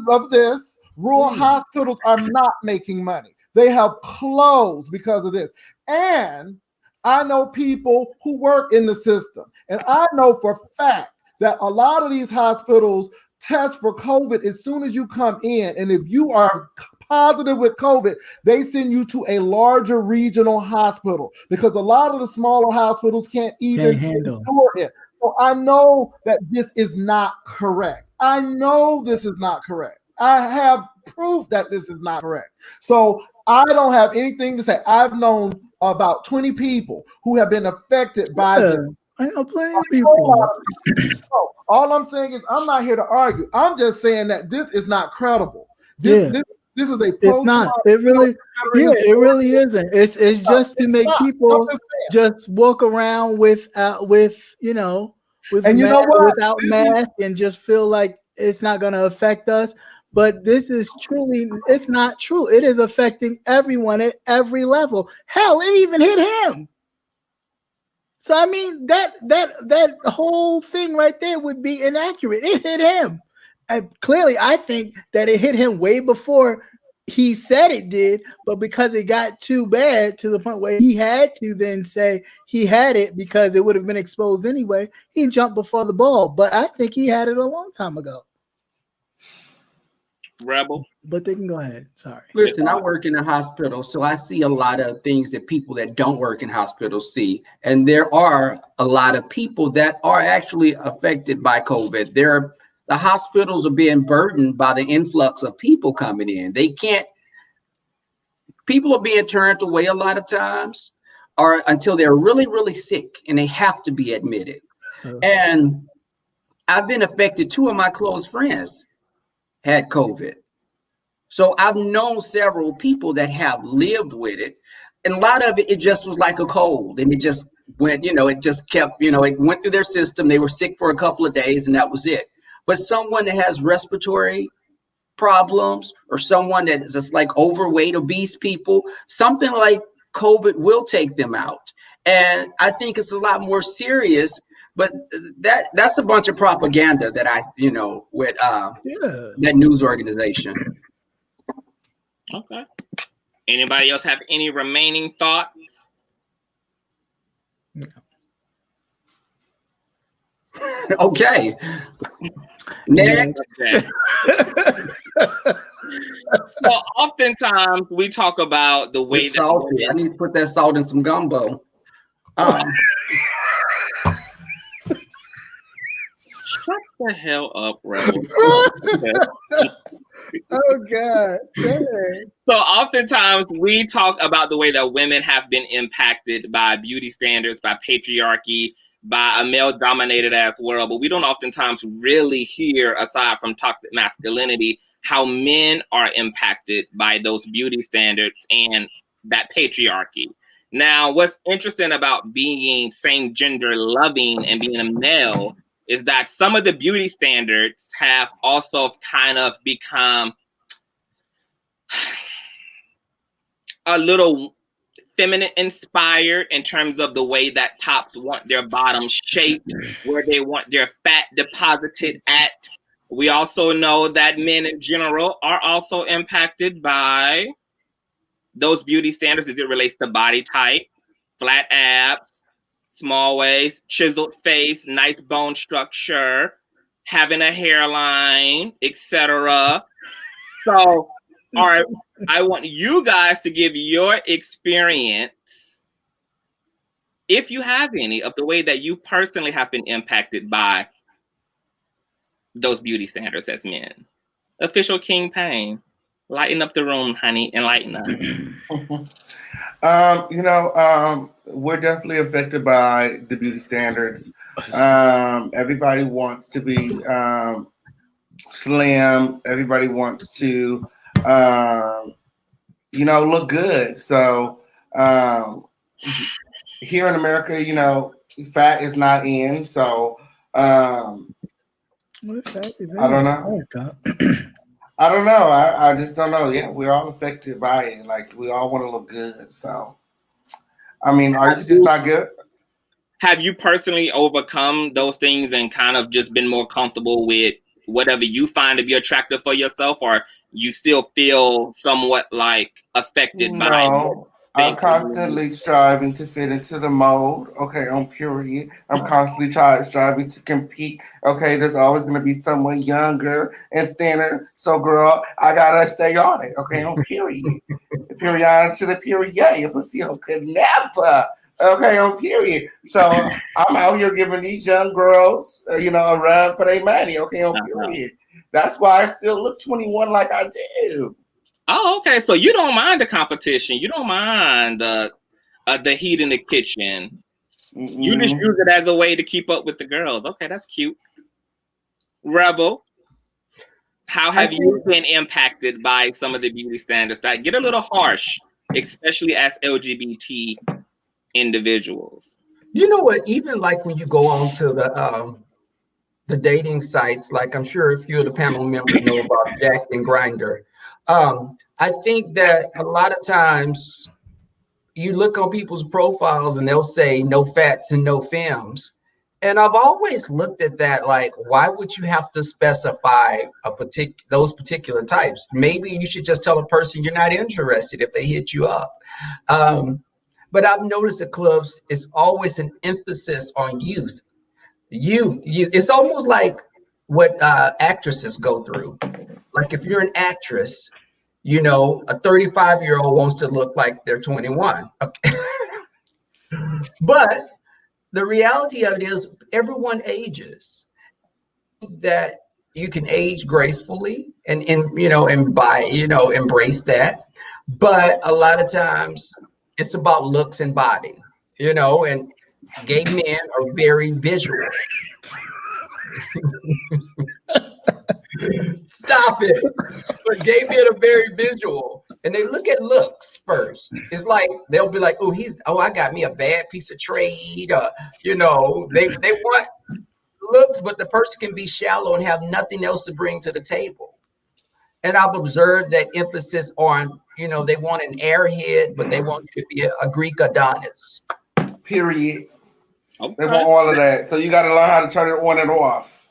of this, rural hospitals are not making money. They have closed because of this, and I know people who work in the system, and I know for a fact that a lot of these hospitals test for COVID as soon as you come in. And if you are positive with COVID, they send you to a larger regional hospital because a lot of the smaller hospitals can't even endure it. So I know that this is not correct. I know this is not correct. I have proof that this is not correct. So I don't have anything to say. I've known about 20 people who have been affected by this.
I know plenty of people.
All I'm saying is I'm not here to argue. I'm just saying that this is not credible. This is a
it's not. It really isn't. It's just to make people just walk around without mask and just feel like it's not going to affect us. But this is it's not true. It is affecting everyone at every level. Hell, it even hit him. So I mean that whole thing right there would be inaccurate. It hit him. And clearly, I think that it hit him way before he said it did, but because it got too bad to the point where he had to then say he had it because it would have been exposed anyway, he jumped before the ball. But I think he had it a long time ago.
Rebel.
But they can go ahead. Sorry.
Listen, I work in a hospital, so I see a lot of things that people that don't work in hospitals see. And there are a lot of people that are actually affected by COVID. The hospitals are being burdened by the influx of people coming in. People are being turned away a lot of times, or until they're really, really sick and they have to be admitted. And I've been affected. 2 of my close friends had COVID. So I've known several people that have lived with it. And a lot of it just was like a cold, and it just went, it just kept, it went through their system. They were sick for a couple of days and that was it. But someone that has respiratory problems, or someone that is just like overweight, obese people, something like COVID will take them out. And I think it's a lot more serious, but that's a bunch of propaganda that with that news organization.
Okay. Anybody else have any remaining thoughts?
Okay. Next.
So oftentimes we talk about the way
It's
that
salty. I need to put that salt in some gumbo. Shut
the hell up, Rebel.
Oh God.
So oftentimes we talk about the way that women have been impacted by beauty standards, by patriarchy, by a male-dominated ass world, but we don't oftentimes really hear, aside from toxic masculinity, how men are impacted by those beauty standards and that patriarchy. Now, what's interesting about being same gender loving and being a male is that some of the beauty standards have also kind of become a little feminine inspired in terms of the way that tops want their bottoms shaped, where they want their fat deposited at. We also know that men in general are also impacted by those beauty standards as it relates to body type, flat abs, small waist, chiseled face, nice bone structure, having a hairline, etc. So, all right, I want you guys to give your experience, if you have any, of the way that you personally have been impacted by those beauty standards as men. Official King Payne, lighten up the room, honey, enlighten us.
We're definitely affected by the beauty standards. Everybody wants to be slim. Everybody wants to, look good. So here in America, fat is not in. So I don't know. I don't know. I just don't know. Yeah, we're all affected by it. Like, we all want to look good. So, I mean, are you just not good?
Have you personally overcome those things and kind of just been more comfortable with whatever you find to be attractive for yourself, or you still feel somewhat like affected by?
No, I'm constantly striving to fit into the mold. Okay, on period. I'm constantly striving to compete. Okay, there's always going to be someone younger and thinner. So, girl, I got to stay on it. Okay, on period. Period to the period. Yeah, pussy could never. Okay, on period. So I'm out here giving these young girls, a run for their money. Okay, on period. That's why I still look 21 like I do.
Oh, okay. So you don't mind the competition. You don't mind the heat in the kitchen. Mm-mm. You just use it as a way to keep up with the girls. Okay, that's cute. Rebel, how have you been impacted by some of the beauty standards that get a little harsh, especially as LGBT individuals?
You know what? Even like when you go on to the dating sites, like I'm sure a few of the panel members know about Jack and Grindr. I think that a lot of times you look on people's profiles and they'll say no fats and no femmes. And I've always looked at that like, why would you have to specify those particular types? Maybe you should just tell a person you're not interested if they hit you up. But I've noticed at clubs, it's always an emphasis on youth. It's almost like what actresses go through. Like if you're an actress, a 35-year-old wants to look like they're 21. Okay. But the reality of it is everyone ages. That you can age gracefully and embrace that. But a lot of times it's about looks and body, and gay men are very visual. Stop it. But gay men are very visual and they look at looks first. It's like they'll be like, I got me a bad piece of trade. They want looks, but the person can be shallow and have nothing else to bring to the table. And I've observed that emphasis on, they want an airhead, but they want you to be a Greek Adonis.
Period. Okay. They want all of that. So you got to learn how to turn it on and off.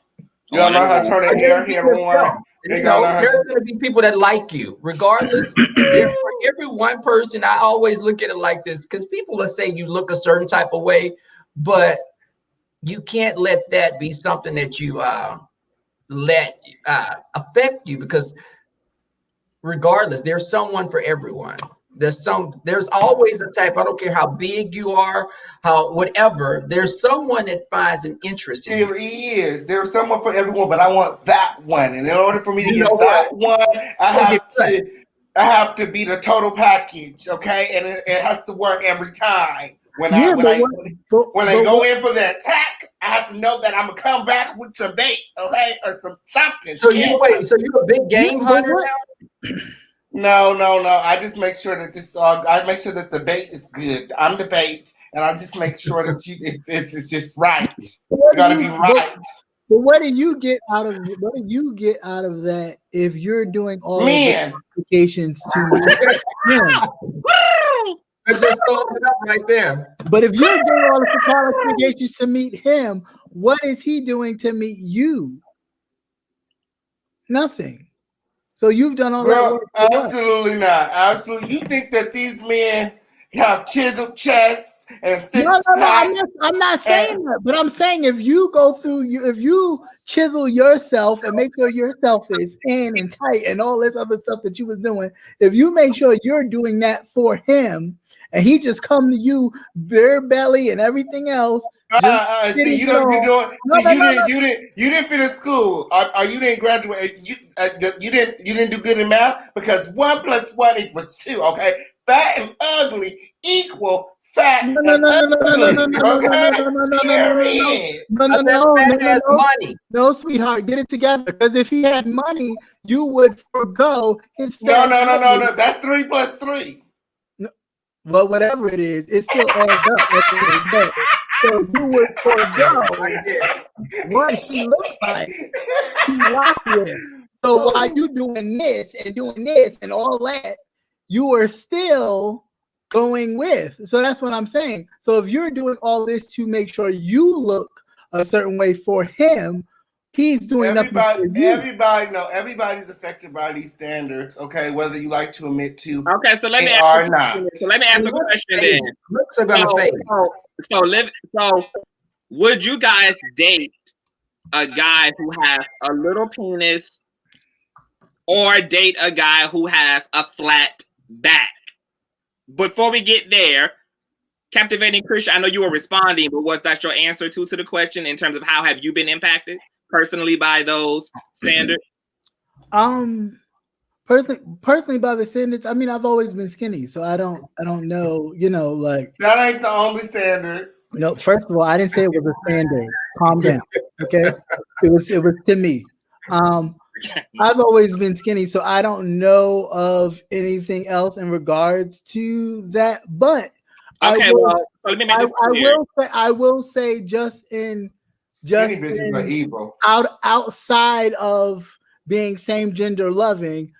You got to learn how to turn the airhead on.
There's going to be people that like you, regardless. For every one person, I always look at it like this, because people will say you look a certain type of way, but you can't let that be something that you let affect you, because regardless, there's someone for everyone. There's always a type. I don't care how big you are, how whatever. There's someone that finds an interest in you.
There is. There's someone for everyone, but I want that one. And in order for me to get that one, I have to be the total package, okay? And it has to work every time. When I go in for the attack, I have to know that I'm gonna come back with some bait, okay, or something.
So you're a big game hunter now?
No. I just make sure that I make sure that the bait is good. I'm the bait, and I just make sure that it's just right. You gotta be right.
But what do you get out of that if you're doing all of the applications to
Just hold it up right there.
But if you're doing all the qualifications to meet him, what is he doing to meet you? Nothing. So you've done all that work.
Absolutely not. Absolutely. You think that these men have chiseled chests and six packs?
I'm not saying that, but I'm saying if you chisel yourself and make sure yourself is in and tight and all this other stuff that you was doing, if you make sure you're doing that for him, and he just come to you bare belly and everything else.
See, you didn't finish school, or you didn't graduate. You didn't do good in math, because 1 + 1 = 2. Okay, fat and ugly equal fat and ugly.
No, sweetheart, get it together. Because if he had money, you would forgo his fat.
No. That's 3 + 3.
Well, whatever it is, it still adds up. So you would forgo what he looks like. So while you doing this and all that, you are still going with. So that's what I'm saying. So if you're doing all this to make sure you look a certain way for him, he's doing nothing for you.
Everybody's affected by these standards, okay, whether you like to admit to
so let me ask a question then.
Looks are gonna fade.
So would you guys date a guy who has a little penis, or date a guy who has a flat back? Before we get there, Captivating Christian, I know you were responding, but was that your answer to the question in terms of how have you been impacted personally by those standards?
Personally by the standards, I mean, I've always been skinny, so I don't know, like
that ain't the only standard.
No, first of all, I didn't say it was a standard. Calm down, okay? It was to me. I've always been skinny, so I don't know of anything else in regards to that. But
let me make this clear.
I will say outside of being same gender loving,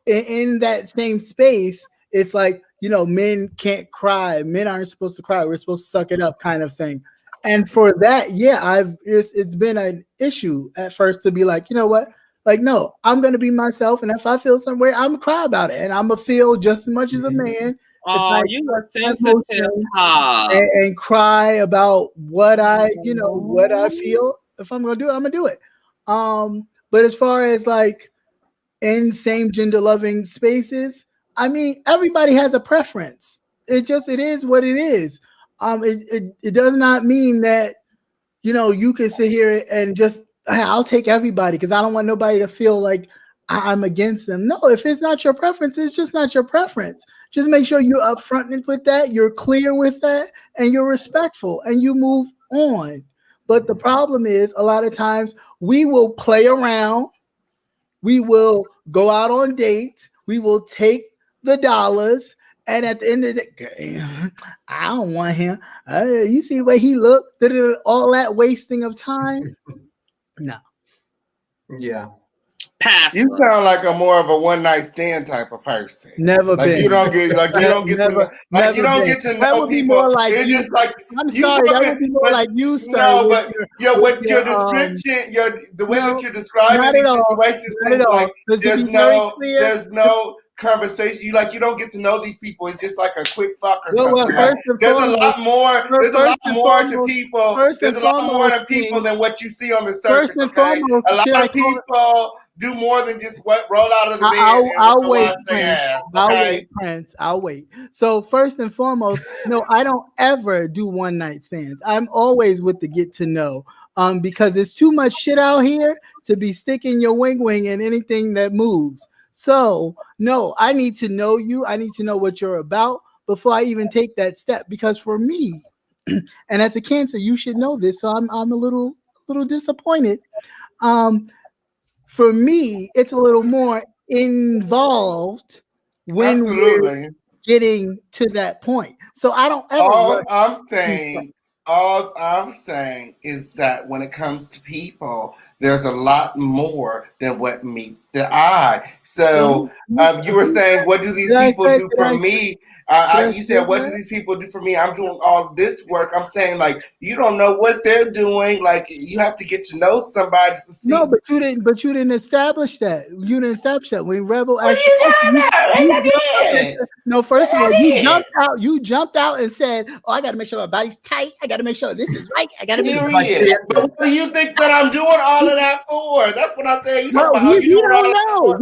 in that same space, it's like, men can't cry. Men aren't supposed to cry. We're supposed to suck it up, kind of thing. And for that, it's been an issue at first to be like, you know what? Like, no, I'm gonna be myself, and if I feel some way, I'm gonna cry about it, and I'm gonna feel just as much as a man.
Oh, you are sensitive,
and cry about what I feel. If I'm gonna do it, I'm gonna do it. But as far as like in same gender loving spaces, I mean, everybody has a preference. It is what it is. It does not mean that you can sit here and just, I'll take everybody because I don't want nobody to feel like I'm against them. No, if it's not your preference, it's just not your preference. Just make sure you're upfront with that, you're clear with that, and you're respectful, and you move on. But the problem is, a lot of times we will play around, we will go out on dates, we will take the dollars, and at the end of the day, I don't want him. You see the way he looked? All that wasting of time. No.
Yeah.
Pass.
You sound like a more of a one-night stand type of person.
Never been.
You don't get to know people.
Like
it's
you.
just like
I'm sorry. That would be more like you, sir.
No, but with your description, the way that you're describing these situations, seems like there's no conversation. You don't get to know these people. It's just like a quick fuck or
Well,
something. Like, there's a lot more. There's a lot more to people. There's a lot more to people than what you see on the surface. Okay, a lot of people do more than just roll out of the bed.
I'll wait, Prince. I'll wait. So first and foremost, no, I don't ever do one night stands. I'm always with the get to know. Because there's too much shit out here to be sticking your wing in anything that moves. So no, I need to know you. I need to know what you're about before I even take that step. Because for me, and as a Cancer, you should know this. So I'm a little disappointed. For me, it's a little more involved when we're getting to that point. So I don't ever.
All I'm saying is that when it comes to people, there's a lot more than what meets the eye. So you were saying, what do these people do for me? You said, what do these people do for me? I'm doing all this work. I'm saying, like, you don't know what they're doing. Like, you have to get to know somebody to see.
No, but you didn't establish that. You didn't establish that when Rebel actually. No, first of all, you jumped out and said, "Oh, I got to make sure my body's tight. I got to make sure this is right. I got to be
right." But what do you think that I'm doing all of that for? That's what I'm saying.
We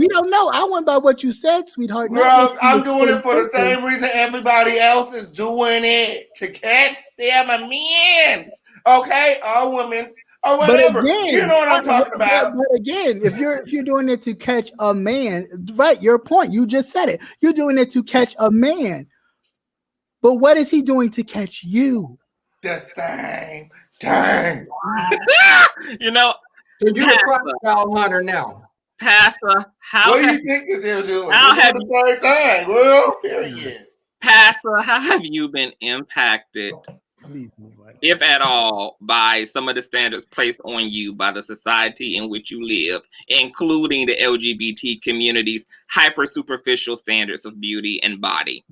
don't know. I went by what you said, sweetheart.
Girl, I'm doing it for the same reason everybody else is doing it, to catch them men's. Okay, all women's or whatever. Again, you know what I'm talking about.
But again, if you're doing it to catch a man, right? Your point. You just said it. You're doing it to catch a man. But what is he doing to catch you?
The same thing.
You know,
so you're a crocodile hunter now.
Pastor,
what do you think that they're doing? They're doing the same thing. Well, period.
Pastor, how have you been impacted, if at all, by some of the standards placed on you by the society in which you live, including the LGBT community's hyper superficial standards of beauty and body?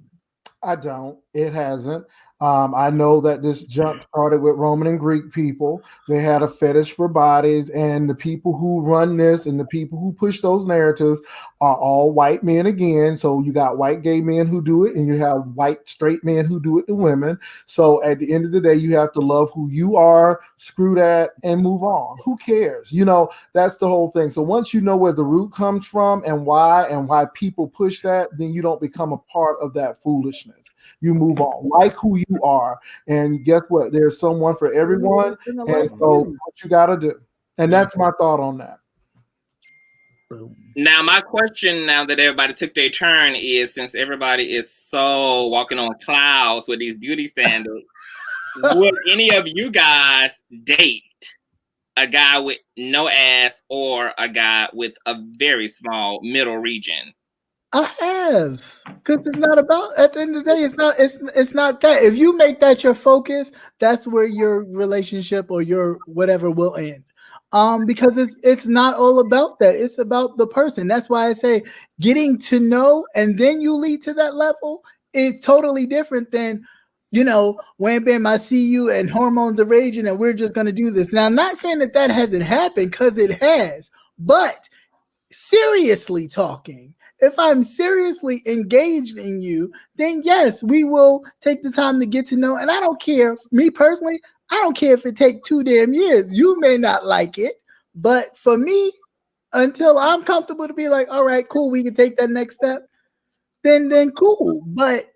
I don't. It hasn't. I know that this jump started with Roman and Greek people. They had a fetish for bodies, and the people who run this and the people who push those narratives are all white men again. So you got white gay men who do it, and you have white straight men who do it to women. So at the end of the day, you have to love who you are, screw that, and move on. Who cares? You know, that's the whole thing. So once you know where the root comes from and why people push that, then you don't become a part of that foolishness. You move on, like who you are, and guess what? There's someone for everyone, and so what you got to do. And that's my thought on that.
Now, my question, now that everybody took their turn, is, since everybody is so walking on clouds with these beauty standards, would any of you guys date a guy with no ass or a guy with a very small middle region?
I have, because it's not about. At the end of the day, it's not that. If you make that your focus, that's where your relationship or your whatever will end. Because it's not all about that. It's about the person. That's why I say getting to know and then you lead to that level is totally different than, you know, wham bam, I see you and hormones are raging and we're just gonna do this. Now, I'm not saying that hasn't happened, because it has, but seriously talking, if I'm seriously engaged in you, then yes, we will take the time to get to know. And I don't care, me personally, I don't care if it takes 2 damn years. You may not like it, but for me, until I'm comfortable to be like, all right, cool, we can take that next step, then cool. But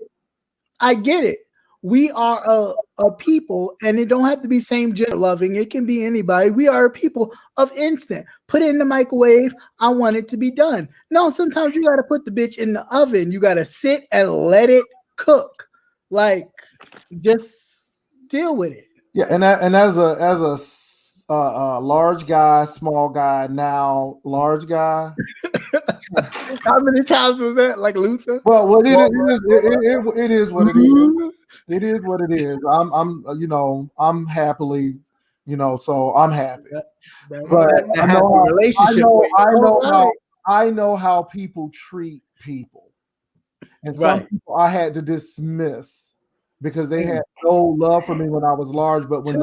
I get it. We are a people, and it don't have to be same gender loving. It can be anybody. We are a people of instant. Put it in the microwave. I want it to be done. No, sometimes you got to put the bitch in the oven. You got to sit and let it cook. Like, just deal with it.
Yeah, and as a large guy, small guy, now large guy.
How many times was that? Like Luther?
Well, it is what it is. It is what it is. I'm happily, so I'm happy. But I know how people treat people, and some people I had to dismiss because they had no love for me when I was large. But when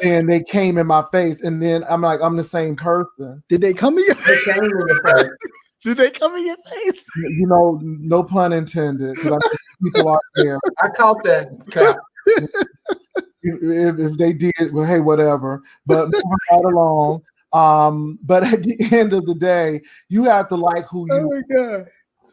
and they came in my face, and then I'm like, I'm the same person.
Did they come in your face? Do they come in your face?
You know, no pun intended. Because I think people out there.
I caught that, Cap.
If they did, well, hey, whatever. But moving right along. But at the end of the day, you have to like who you.
Oh my God.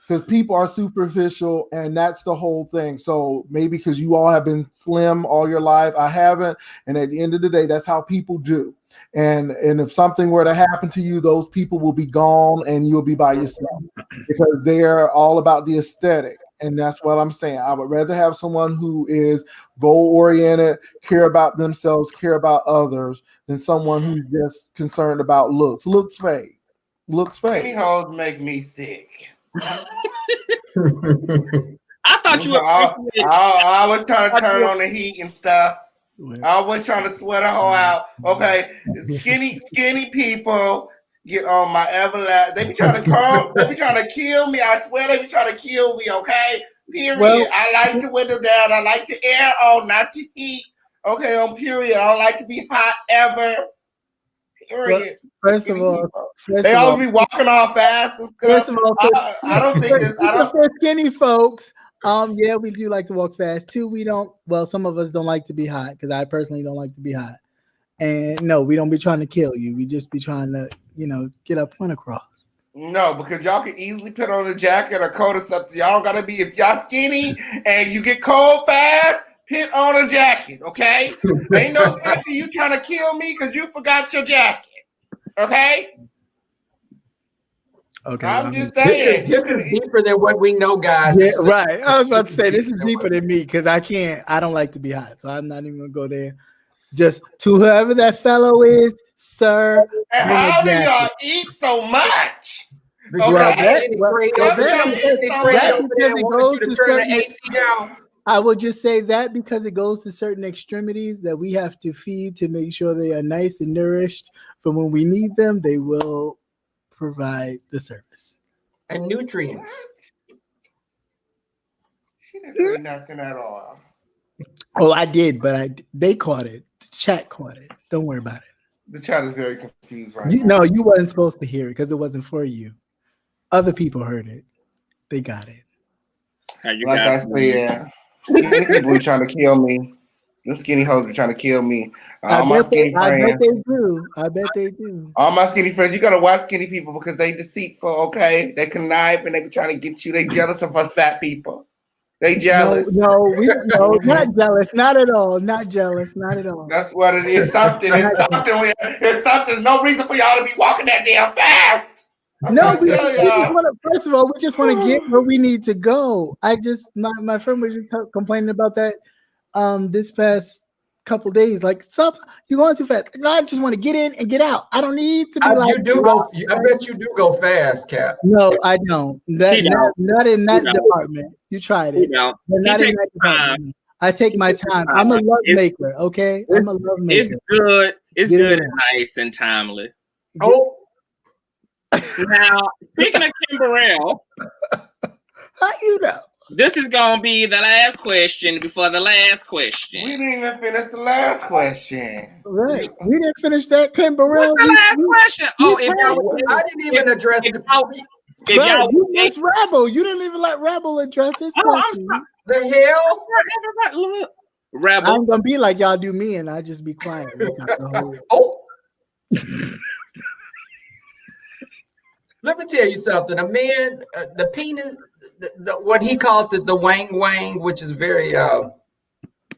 Because people are superficial, and that's the whole thing. So maybe because you all have been slim all your life, I haven't. And at the end of the day, that's how people do. And if something were to happen to you, those people will be gone, and you'll be by yourself because they're all about the aesthetic. And that's what I'm saying. I would rather have someone who is goal-oriented, care about themselves, care about others, than someone who's just concerned about looks. Looks fade. Looks fade.
Skinny hoes make me sick.
I thought you were.
I was trying to turn on the heat and stuff. I was trying to sweat a hoe out. Okay, skinny people get on my everlast. They be trying to kill me. I swear they be trying to kill me. Okay, period.
Well,
I like the window down. I like the air on, not the heat. Okay, on period. I don't like to be hot ever. Period.
First of all,
they always be walking off fast and stuff.
First of all,
I don't think this. I don't.
For skinny folks, yeah, we do like to walk fast. Two, we don't. Well, some of us don't like to be hot because I personally don't like to be hot. And no, we don't be trying to kill you. We just be trying to, get our point across.
No, because y'all can easily put on a jacket or coat or something. Y'all don't gotta be. If y'all skinny and you get cold fast, put on a jacket. Okay, ain't no sense of you trying to kill me because you forgot your jacket. Okay.
Okay.
I'm just saying.
This is deeper than what we know, guys.
Yeah, right. I was about to say this is deeper than me because I don't like to be hot, so I'm not even gonna go there. Just to whoever that fellow is, sir.
And how do y'all eat so much?
I will just say that because it goes to certain extremities that we have to feed to make sure they are nice and nourished. For when we need them, they will provide the service
and nutrients.
She didn't say nothing at all.
Oh, I did, but they caught it. The chat caught it. Don't worry about it.
The chat is very confused right now.
No, you wasn't supposed to hear it because it wasn't for you. Other people heard it. They got it.
Like I said, skinny people be trying to kill me. Them skinny hoes be trying to kill me. All my skinny friends.
I bet they do. I bet they do.
All my skinny friends, you gotta watch skinny people because they deceitful, okay? They connive and they be trying to get you. They jealous of us fat people. They jealous.
No, not jealous. Not at all. Not jealous. Not at all.
That's what it is. Something. It's something. It's something. There's no reason for y'all to be walking that damn fast.
First of all, we just want to get where we need to go. My friend was just complaining about that this past couple days. Like, stop, you're going too fast. I just want to get in and get out. I don't need to be
I bet you do go fast, Cap.
No, I don't. Not in that department. You tried it. But not in that department. I take my time. I'm a love maker, okay? I'm a love maker.
It's good. It's good and nice and timely.
Oh.
Now, speaking of Kim Burrell,
how you know?
This is gonna be the last question before the last question.
We didn't even finish the last question.
Right, we didn't finish that. Kim Burrell.
What's the last question?
I didn't even address it.
You missed Rebel. You didn't even let Rebel address his question.
The hell?
Rebel.
I'm gonna be like y'all do me, and I just be quiet.
Oh. Let me tell you something. A man, the penis, what he called the wang wang, which is very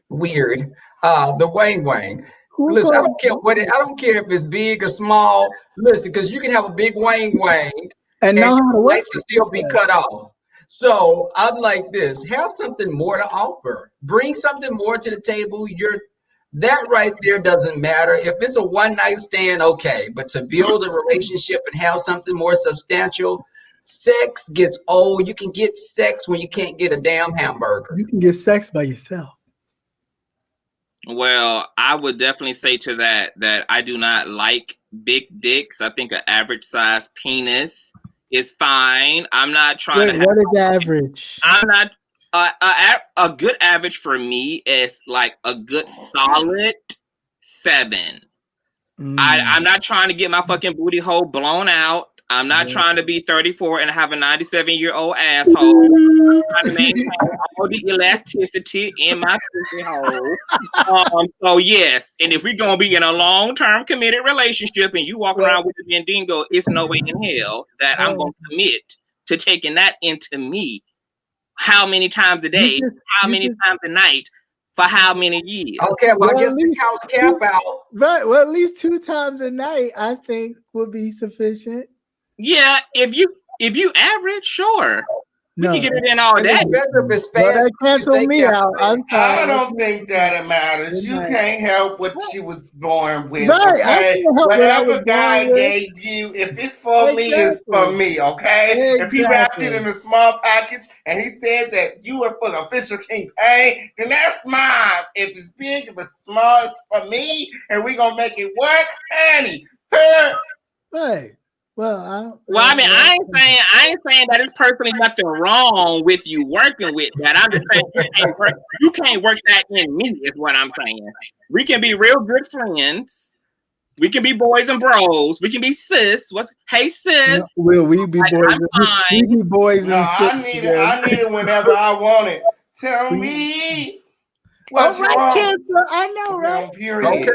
weird. The wang wang. Listen, I don't care if it's big or small. Listen, because you can have a big wang wang and your legs will still be cut off. So I'm like this: have something more to offer. Bring something more to the table. That right there doesn't matter. If it's a one night stand, okay. But to build a relationship and have something more substantial, sex gets old. You can get sex when you can't get a damn hamburger.
You can get sex by yourself.
Well, I would definitely say to that I do not like big dicks. I think an average size penis is fine. I'm not trying to.
What is average?
I'm not. A good average for me is like a good solid 7. I'm not trying to get my fucking booty hole blown out. I'm not trying to be 34 and have a 97-year-old asshole. I'm trying to maintain all the elasticity in my pussy hole. So yes, and if we're gonna be in a long-term committed relationship and you walk around with a Vendingo, it's no way in hell that I'm gonna commit to taking that into me. How many times a day? How many times a night? For how many years?
Okay, well, I guess we count Cap out.
Right. Well, at least 2 times a night, I think, would be sufficient.
Yeah, if you average, sure. We can get it in all day.
That cancel me out. I'm sorry.
I don't think that it matters. You can't help what you was born with.
Right.
Okay? Whatever God gave you, if it's for me, it's for me. Okay? If he wrapped it in a small package and he said that you are for the official king pain, then that's mine. If it's big, if it's small, it's for me, and we're gonna make it work, honey.
Right. Well,
I mean, I ain't saying that it's personally nothing wrong with you working with that. I'm just saying you can't work that in me, is what I'm saying. We can be real good friends. We can be boys and bros. We can be sis. Hey sis?
No, will we be boys? We be boys and sis.
I need it whenever I want it. Tell me what you want.
I know, right?
Period.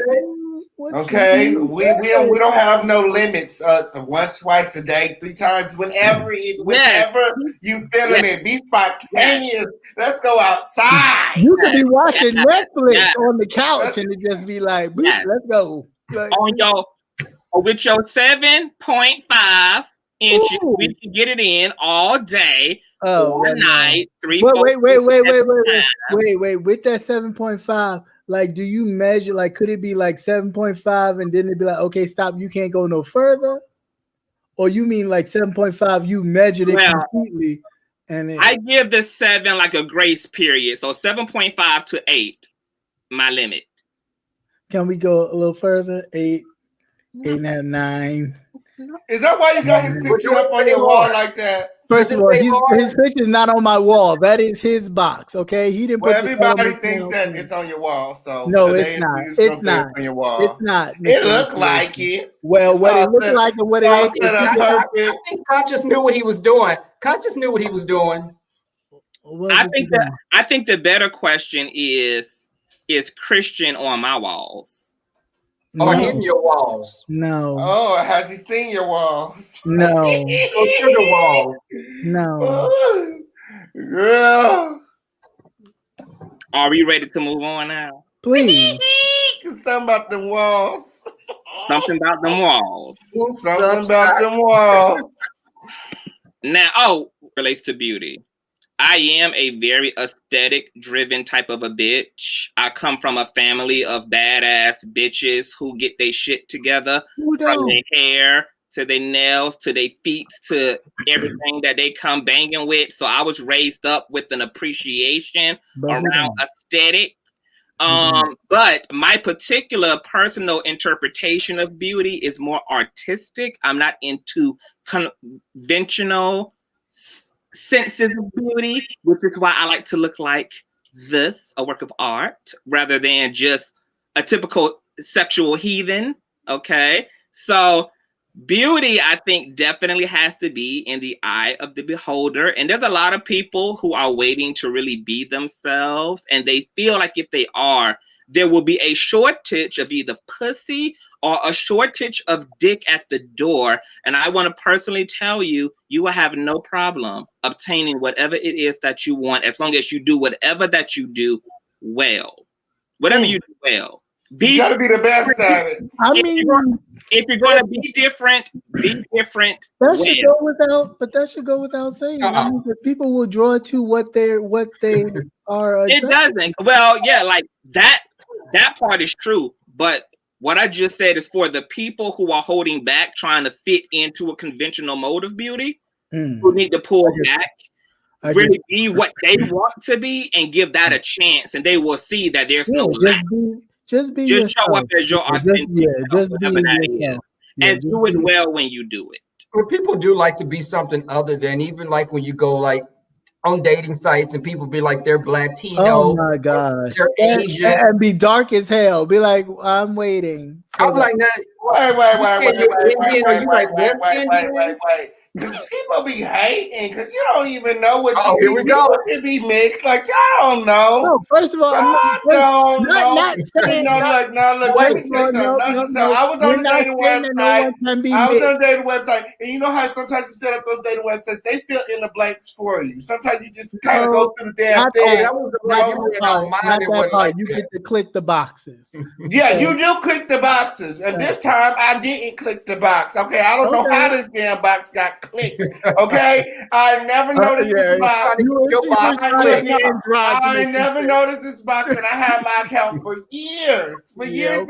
Okay, we don't have no limits. Once, twice a day, 3 times, whenever you feeling it. Be spontaneous. Let's go outside.
You could be watching Netflix on the couch and it just be like, let's go. Like,
with your 7.5 inches, we can get it in all day. One night, 3.
Wait. With that 7.5. Like, do you measure, like, could it be like 7.5 and then it'd be like, okay, stop, you can't go no further? Or you mean like 7.5, you measured it completely? And then
I give the 7 like a grace period. So 7.5 to 8, my limit.
Can we go a little further? 8, 8.5, 9.
Is that why you got his picture up on your wall like that?
First of all, his picture's not on my wall. That is his box, okay? He didn't put
everybody thinks that it's on your wall. So
no, it's not. It's not
on your wall.
It's not.
It looked like it.
Well, what it looked like and what it ain't.
I think Conscious knew what he was doing. I
think the better question is Christian on my walls?
Or hitting your walls?
No.
Oh, has he seen your walls?
No.
Sugar walls?
No.
Girl.
Are we ready to move on now?
Please.
Something about them walls.
Something about them walls.
Something about them walls.
Now, relates to beauty. I am a very aesthetic-driven type of a bitch. I come from a family of badass bitches who get their shit together, from their hair to their nails to their feet to everything that they come banging with. So I was raised up with an appreciation around aesthetic. But my particular personal interpretation of beauty is more artistic. I'm not into conventional senses of beauty, which is why I like to look like this, a work of art, rather than just a typical sexual heathen. Okay, so beauty, I think, definitely has to be in the eye of the beholder. And there's a lot of people who are waiting to really be themselves, and they feel like if they are, there will be a shortage of either pussy or a shortage of dick at the door. And I want to personally tell you, you will have no problem obtaining whatever it is that you want, as long as you do whatever that you do well. Whatever you do well.
You gotta be the best at it.
If you're going to be different, be different.
That should go without, but that should go without saying. I mean, people will draw to what they are.
It doesn't. Well, yeah, like that part is true. But what I just said is for the people who are holding back, trying to fit into a conventional mode of beauty, who need to pull back, really be what they want to be, and give that a chance, and they will see that there's no lack.
Just show
up as your authentic self, whatever that is, and do it well when you do it.
But people do like to be something other than, even like when you go like on dating sites, and people be like, they're Latino.
Oh my gosh.
They're Asian.
And be dark as hell. Be like, I'm waiting.
I'm like,
Wait. Because people be hating because you don't even know what
here we go.
It be mixed. Like, y'all don't know.
No, first of all,
y'all don't know.
Not saying,
Look, let me tell you something. I was on the dating website. I was on the dating website. And you know how sometimes you set up those dating websites, they fill in the blanks for you. Sometimes you just kind of go through the damn thing.
You get to click the boxes.
Yeah, you do click the boxes. And this time I didn't click the box. Okay, I don't know how this damn box got clicked. Okay, I never noticed this box. I never noticed this box, and I had my account for years. Okay,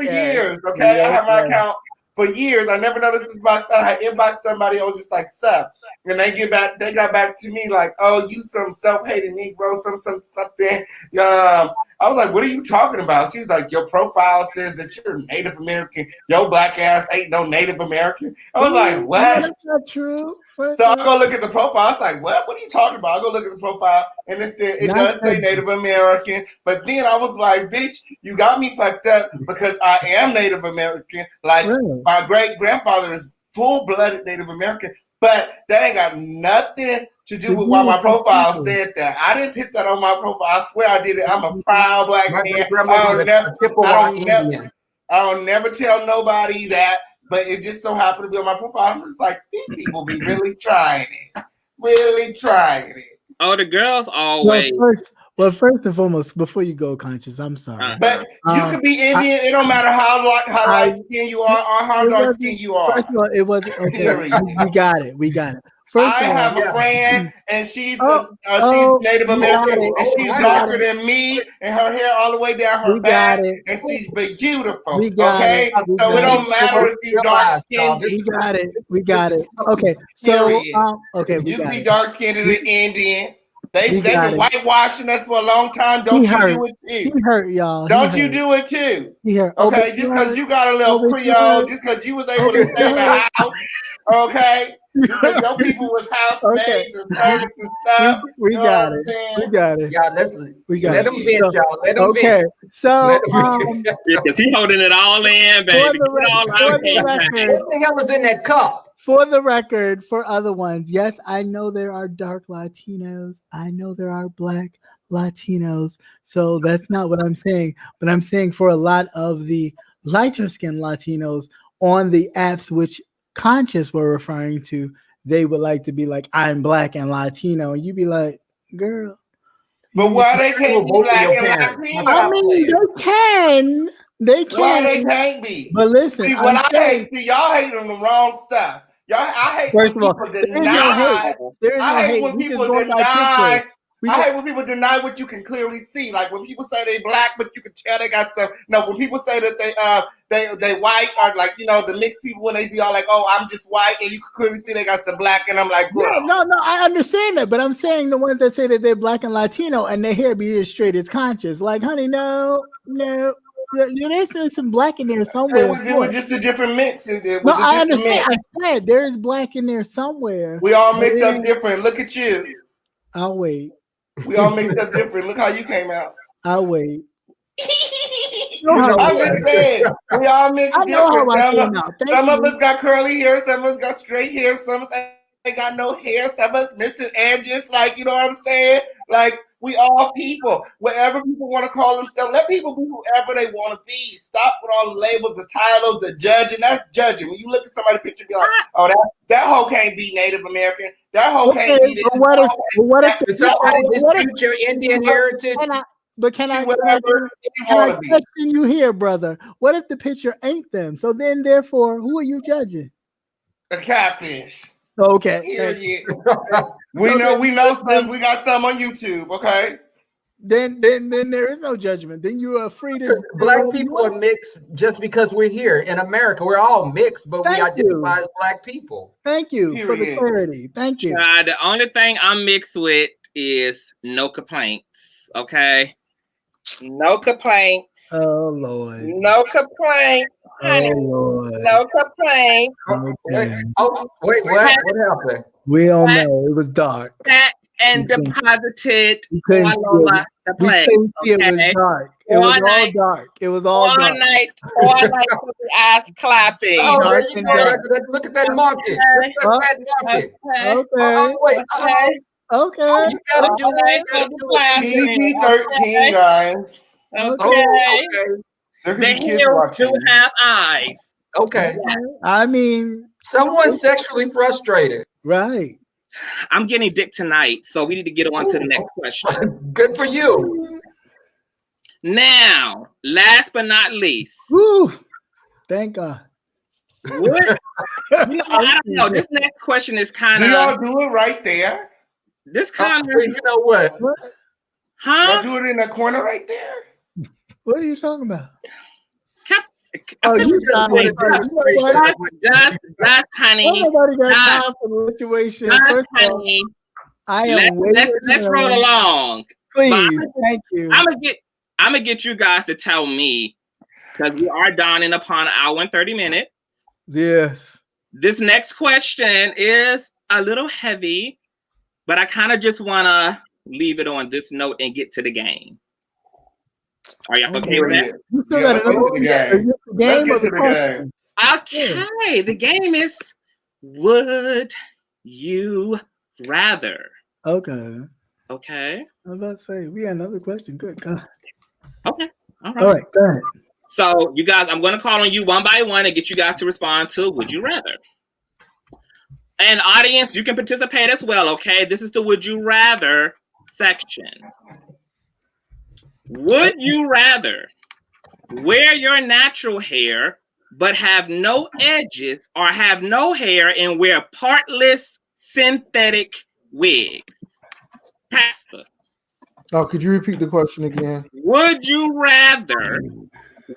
I had my account for years. I never noticed this box. I had inboxed somebody. I was just like, "Sup?" And they got back to me like, "Oh, you some self-hating Negro, something." I was like, "What are you talking about?" She was like, "Your profile says that you're Native American. Your black ass ain't no Native American." I was like, "What?"
That's not true.
So I go look at the profile. I was like, "What? What are you talking about?" I go look at the profile, and it does say Native American. But then I was like, "Bitch, you got me fucked up because I am Native American. Like my great grandfather is full-blooded Native American, but that ain't got nothing to do with why my profile said that. I didn't put that on my profile. I swear I did it. I'm a proud black man. I don't never tell nobody that." But it just so happened to be on my profile. I'm just like, these people be really trying it. Really trying it.
Oh, the girls always.
Well, first and foremost, before you go, Conscious, I'm sorry.
But you could be Indian. It don't matter how light skin you are or how dark skin you are.
First of all, it wasn't okay. We got it.
I have a friend, and she's Native American, and she's darker than me, and her hair all the way down her back, and she's beautiful. Okay, so it don't matter if you dark skinned.
We got it. Okay, so
you can be dark skinned and Indian. They've been whitewashing us for a long time. Don't you do it too?
He hurt, y'all.
Don't you do it too?
He hurt.
Okay, just because you got a little Creole, just because you was able to stay in the house. Okay. Because your people was housemaids and servants and stuff.
We got it.
Yeah, let them vent, y'all. Let them vent.
So,
because he holding it all in, baby.
What the hell is in that cup?
For the record, for other ones, yes, I know there are dark Latinos. I know there are black Latinos. So that's not what I'm saying. But I'm saying for a lot of the lighter skinned Latinos on the apps, which Conscious were referring to, they would like to be like, I'm black and Latino. And you'd be like, girl.
But why they can't be black and Latino?
I mean, they can. They can.
Why they can't be?
But listen,
see, y'all hate on the wrong stuff. I hate when people deny. I hate when people deny. I hate when people deny what you can clearly see. Like when people say they black, but you can tell they got some. No, when people say that they white, or like the mixed people, when they be all like, "Oh, I'm just white," and you can clearly see they got some black, and I'm like, bro.
No, I understand that, but I'm saying the ones that say that they're black and Latino and their hair be as straight as Conscious, like, honey, no. There's some black in there somewhere.
It was just a different mix.
I understand. I said there is black in there somewhere.
We all mixed up different. Look at you.
I'll wait.
We all mixed up different. Look how you came out.
I'll wait.
I'm just saying, we all mixed different. Some of us got curly hair, some of us got straight hair, some of us ain't got no hair, some of us missing edges. Like, you know what I'm saying? Like, we all people. Whatever people want to call themselves, let people be whoever they want to be. Stop with all the labels, the titles, the judging. That's judging. When you look at somebody's picture and be like, oh, that hoe can't be Native American. That hoe can't be this.
What if somebody dispute your Indian heritage?
Can I question you here, brother? What if the picture ain't them? So then, therefore, who are you judging?
A catfish.
Okay.
We know some. We got some on YouTube. Okay.
Then there is no judgment. Then you are free to.
Black people are mixed just because we're here in America. We're all mixed, but we identify as black people.
Thank you for the clarity. Thank you.
The only thing I'm mixed with is no complaints. Okay. No complaints.
Oh Lord.
No complaints.
Oh Lord.
No complaints.
Okay.
Wait, what happened?
We don't know. It was dark.
and deposited
all
over the place.
It was dark. It was all dark. It was all dark.
All night with the ass clapping.
Oh, there you go. Look at that market. Look at that market.
Okay.
Wait.
Okay.
You gotta do it.
PG-13, guys.
Okay. The heroes do have eyes.
Okay.
I mean,
someone's sexually frustrated.
Right.
I'm getting dick tonight, so we need to get on to the next question.
Good for you.
Now, last but not least.
Woo. Thank God.
What? I don't know. This next question is kind of.
Do y'all do it right there?
This kind of.
You know what?
Huh?
Y'all do it in that corner right there?
What are you talking about?
Dust, honey.
Nobody got time for the situation.
Dust, honey. Let's roll along.
Please, thank you.
I'm gonna get you guys to tell me, because we are dawning upon an hour and 30 minutes.
Yes.
This next question is a little heavy, but I kind of just want to leave it on this note and get to the game. Are y'all okay with that?
Let's get to the game.
Okay, the game is Would You Rather?
Okay.
Okay.
I was about to say, we got another question. Good God.
Okay. All
right. Go ahead.
So, you guys, I'm going to call on you one by one and get you guys to respond to Would You Rather. And audience, you can participate as well, okay? This is the Would You Rather section. Would you rather wear your natural hair but have no edges, or have no hair and wear partless synthetic wigs? Pastor.
Oh, could you repeat the question again?
Would you rather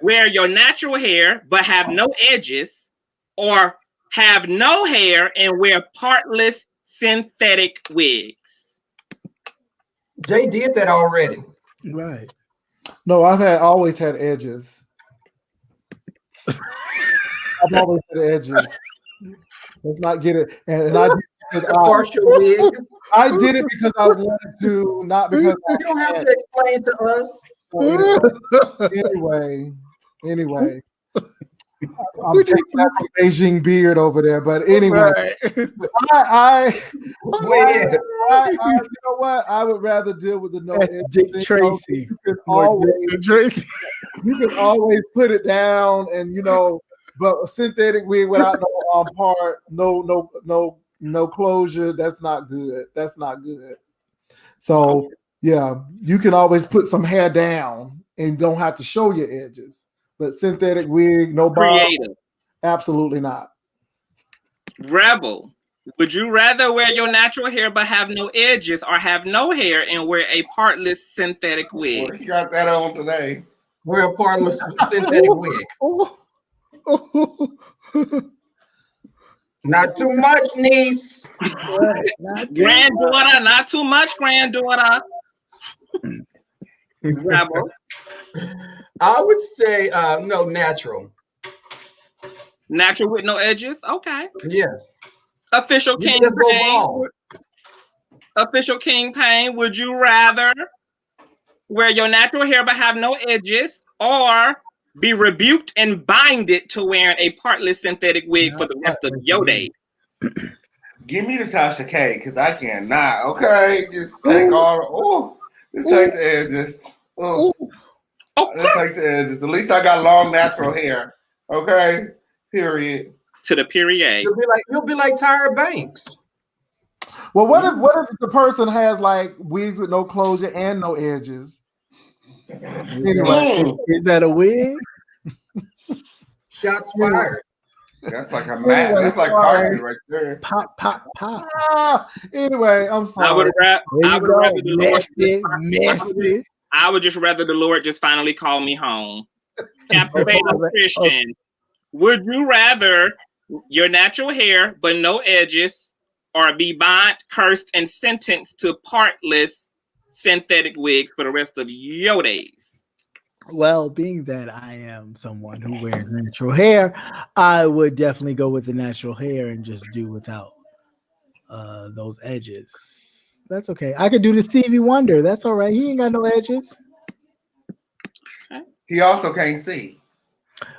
wear your natural hair but have no edges, or have no hair and wear partless synthetic wigs?
Jay did that already.
Right. No, always had edges. I've always had edges. Let's not get it. And I did it because
partial wig.
I did it because I wanted to, not because
you don't have to explain to us.
Anyway. I'm taking that Beijing beard over there, but anyway, I you know what? I would rather deal with the no edges.
Dick Tracy.
You can always put it down, and but a synthetic wig without no part, no closure. That's not good. That's not good. So yeah, you can always put some hair down and don't have to show your edges. But synthetic wig, no bottom, absolutely not.
Rebel, would you rather wear your natural hair but have no edges, or have no hair and wear a partless synthetic wig?
Well, you got that on today.
Wear a partless synthetic wig. Not too much, niece.
Granddaughter, not too much, granddaughter. Rebel.
I would say no, natural.
Natural with no edges? Okay.
Yes.
Official King Pain. Official King Pain, would you rather wear your natural hair but have no edges, or be rebuked and binded to wearing a partless synthetic wig for the rest of your days?
Give me the Tasha K, because I cannot. Okay, just take just take the edges. Let's take the edges. At least I got long natural hair. Okay. Period.
To the period.
You'll be like Tyra Banks.
Well, what if the person has like wigs with no closure and no edges?
Anyway, is that a wig?
Shots fired.
That's like a mat. That's like party right there.
Pop.
Anyway, I'm sorry.
I would rather the
Lord.
I would just rather the Lord just finally call me home. Captivating Christian, would you rather your natural hair but no edges, or be bond, cursed, and sentenced to partless synthetic wigs for the rest of your days?
Well, being that I am someone who wears natural hair, I would definitely go with the natural hair and just do without those edges. That's okay. I could do the Stevie Wonder. That's all right. He ain't got no edges.
He also can't see.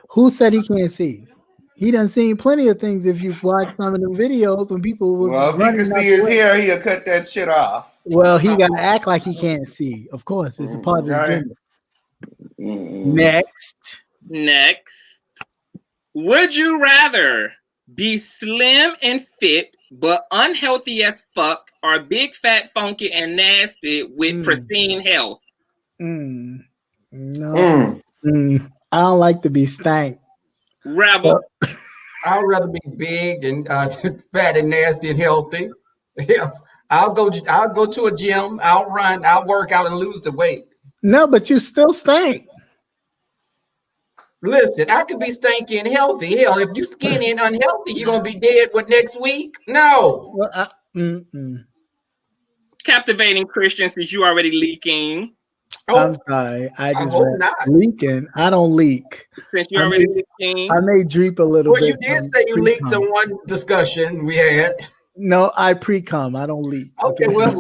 Who said he can't see? He done seen plenty of things. If you watch some of the videos when people was
if he could see his hair, he'll cut that shit off.
Well, he gotta act like he can't see. Of course, it's a part of the gimmick.
Next. Would you rather be slim and fit but unhealthy as fuck, or big, fat, funky, and nasty with pristine health?
No. I don't like to be stank.
Rebel.
I'd rather be big and fat and nasty and healthy. Yeah, I'll go to a gym. I'll run. I'll work out and lose the weight.
No, but you still stink.
Listen, I could be stanky and healthy. Hell, if you skinny and unhealthy, you're gonna be dead next week? No.
Well,
Captivating Christian, since you already leaking.
I'm sorry. I hope not. Leaking. I don't leak.
Since you already leaking.
I may dreep a little bit.
Well, you did say you leaked the one discussion we had.
No, I pre-cum. I don't leak.
Okay, well,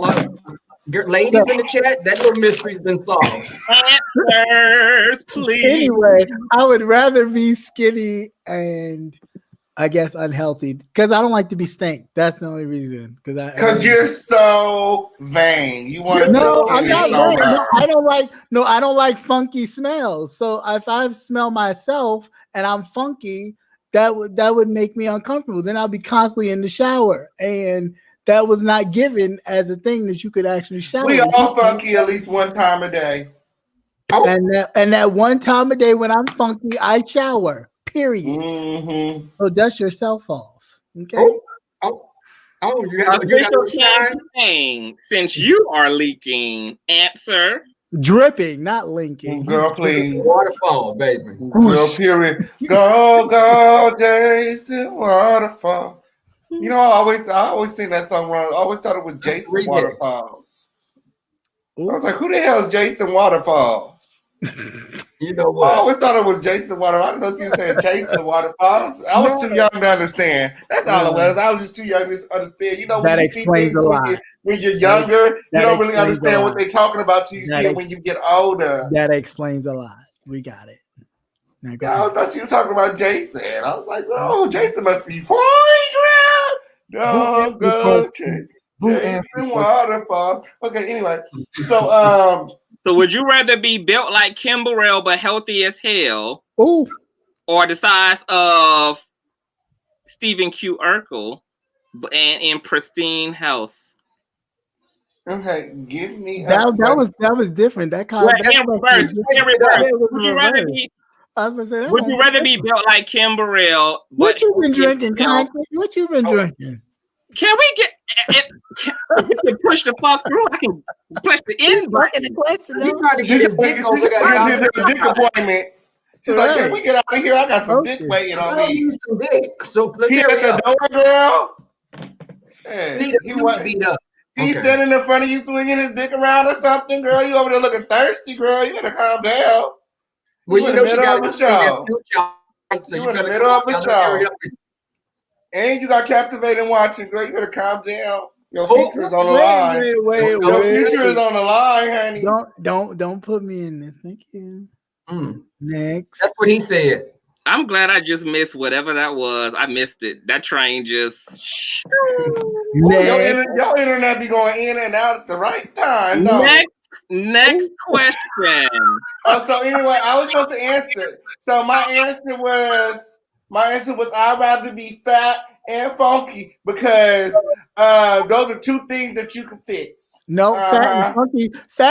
ladies in the chat, that little mystery's been solved.
Answers, please.
Anyway, I would rather be skinny and I guess unhealthy because I don't like to be stank. That's the only reason. Because
you're so vain. You want to?
No, I'm not vain. No, I don't like funky smells. So if I smell myself and I'm funky, that would make me uncomfortable. Then I'll be constantly in the shower, and that was not given as a thing that you could actually shower.
We all funky at least one time a day.
Oh. And that one time a day when I'm funky, I shower. Period.
Mm-hmm.
So dust yourself off. Okay.
You have to
shine. Since you are leaking, answer.
Dripping, not linking.
Girl, please.
Waterfall, baby.
Girl, period. Go, Jason Waterfall. You know, I always sing that song wrong. I always thought it was Jason Waterfalls. I was like, who the hell is Jason Waterfalls?
You know what?
I always thought it was Jason Waterfalls. I didn't know you said Jason Waterfalls. I was too young to understand. That's all it was. I was just too young to understand. You know, when you see things when you're younger, you don't really understand what they're talking about till you see it when you get older.
That explains a lot. We got it.
I thought you were talking about Jason. I was like, oh, Jason must be flying around. Don't go to Jason Waterfall. Okay, anyway.
So would you rather be built like Kim Burrell but healthy as hell?
Ooh.
Or the size of Stephen Q. Urkel and in pristine health?
Okay, give me
that was different. That kind
in reverse. Would you rather be? I was gonna say would you rather be built like Kim Burrell?
What you been drinking, What you been drinking?
Can we get push the fuck through? I can push the end button.
You trying to get his dick over there?
Dick appointment. She's like, can we get out of here? I got some dick waiting on me.
Use some dick. So let's
he at the door, girl.
He beat up.
He's standing in front of you, swinging his dick around or something, girl. You over there looking thirsty, girl. You better calm down.
Well, you know she got
the show.
So
you in the middle of the show. And you got captivating watching, girl. You better calm down. Your future is on the line. Your future is on the line, honey.
Don't put me in this. Thank you. Next.
That's what he said.
I'm glad I just missed whatever that was. I missed it. That train just.
Your internet be going in and out at the right time. No.
Next question.
So anyway, I was supposed to answer. So my answer was I'd rather be fat and funky because those are two things that you can fix.
No, fat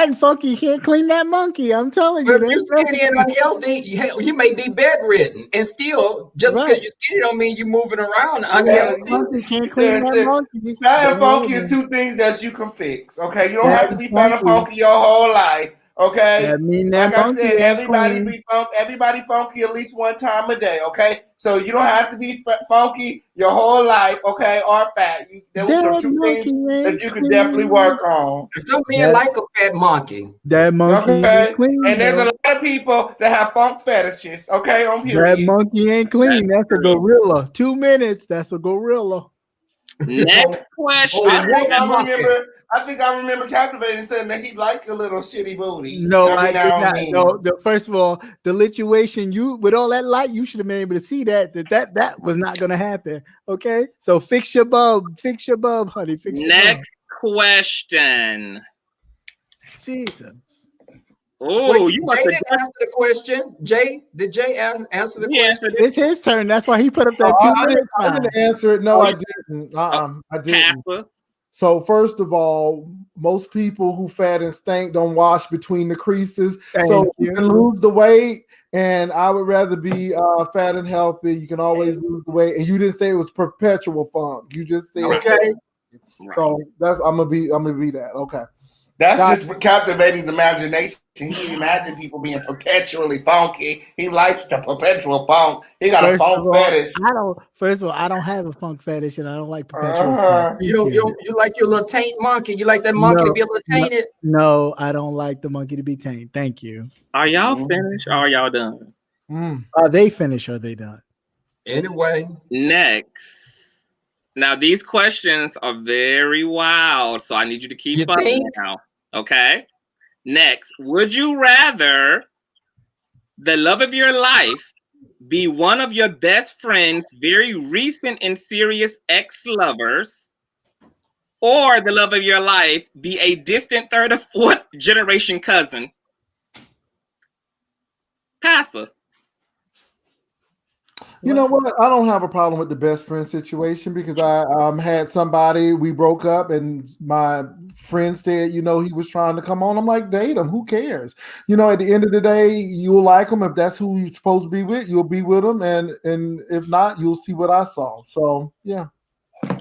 and funky can't clean that monkey. I'm telling you.
If you're skinny and unhealthy, you may be bedridden, and still, just because you're skinny don't mean you're moving around unhealthy.
Can't clean that monkey.
Fat and funky are two things that you can fix. Okay, you don't have to be fat and funky your whole life. Okay, like I said, everybody funky at least one time a day. Okay, so you don't have to be funky your whole life. Okay, or fat. Those are two things that you can definitely work on.
Some men like a fat monkey.
That monkey ain't clean.
And there's a lot of people that have funk fetishes. Okay, on period.
That monkey ain't clean. That's a gorilla. 2 minutes. That's a gorilla.
Next question.
I think I remember Captivating saying that he liked a little shitty booty.
No, I
now
did
and
not.
then.
No, first of all, the lituation, you with all that light, you should have been able to see that was not going to happen. Okay, so fix your bub, honey. Fix your
Next question.
Jesus.
Oh, you must
Jay
have
didn't answer the question. Jay, did Jay answer the question?
It's his turn. That's why he put up that 2 minute
I didn't answer it. No, I didn't. I didn't.
Kappa.
So first of all, most people who fat and stank don't wash between the creases. So you can lose the weight, and I would rather be fat and healthy. You can always lose the weight, and you didn't say it was perpetual funk. You just said
okay.
So that's I'm gonna be that. Okay.
That's just Captivating's imagination. He imagine people being perpetually funky. He likes the perpetual funk. He got a funk fetish.
First of all, I don't have a funk fetish, and I don't like perpetual funk.
You like your little taint monkey. You like that monkey to be able to taint it?
No, I don't like the monkey to be tamed. Thank you.
Are y'all finished or are y'all done?
Are they finished or are they done?
Anyway.
Next. Now, these questions are very wild, so I need you to keep up now. Okay? Next, would you rather the love of your life be one of your best friend's very recent and serious ex-lovers, or the love of your life be a distant third or fourth generation cousin? Casa.
You know what? I don't have a problem with the best friend situation because I had somebody, we broke up, and my friend said, he was trying to come on. I'm like, date him. Who cares? At the end of the day, you'll like him. If that's who you're supposed to be with, you'll be with him. And if not, you'll see what I saw. So, yeah.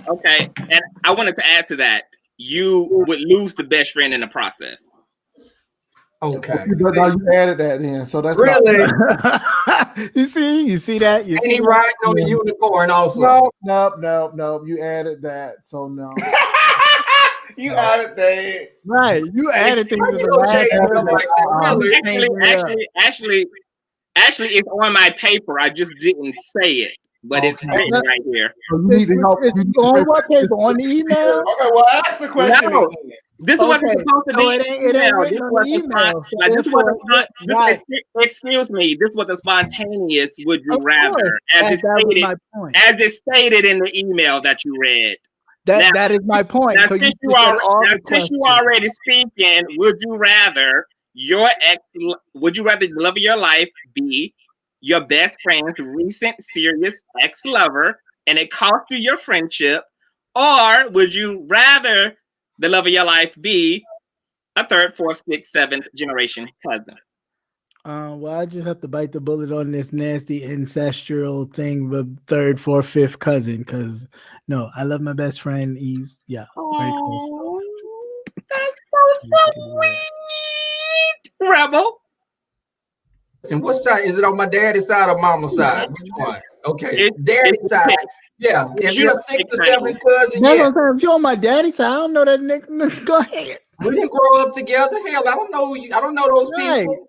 Okay. And I wanted to add to that. You would lose the best friend in the process.
Okay.
But now you added that in, so that's
really.
you see that?
And he riding on the unicorn also.
No. You added that, so no.
You added that.
Right. You added things to the
Actually, it's on my paper. I just didn't say it, but it's written right here.
So you need to help. On what paper? On the email?
Okay, well, ask the question again.
This wasn't supposed to be excuse me. This was a spontaneous would you rather, as it stated in the email that you read.
That is my point.
Now,
so
since you already speaking, would you rather the love of your life be your best friend's recent serious ex-lover and it cost you your friendship, or would you rather the love of your life be a third, fourth, sixth, seventh generation cousin?
Well, I just have to bite the bullet on this nasty ancestral thing with third, fourth, fifth cousin. Because no, I love my best friend. He's very close.
That's so sweet, Rebel.
And what side is it? On my daddy's side or mama's side? Which one? Okay, daddy's side. Yeah, if you're a 6th or 7th cousin,
if you're on my daddy's side, I don't know that nigga. Go ahead.
We didn't grow up together. Hell, I don't know you. I don't know those people.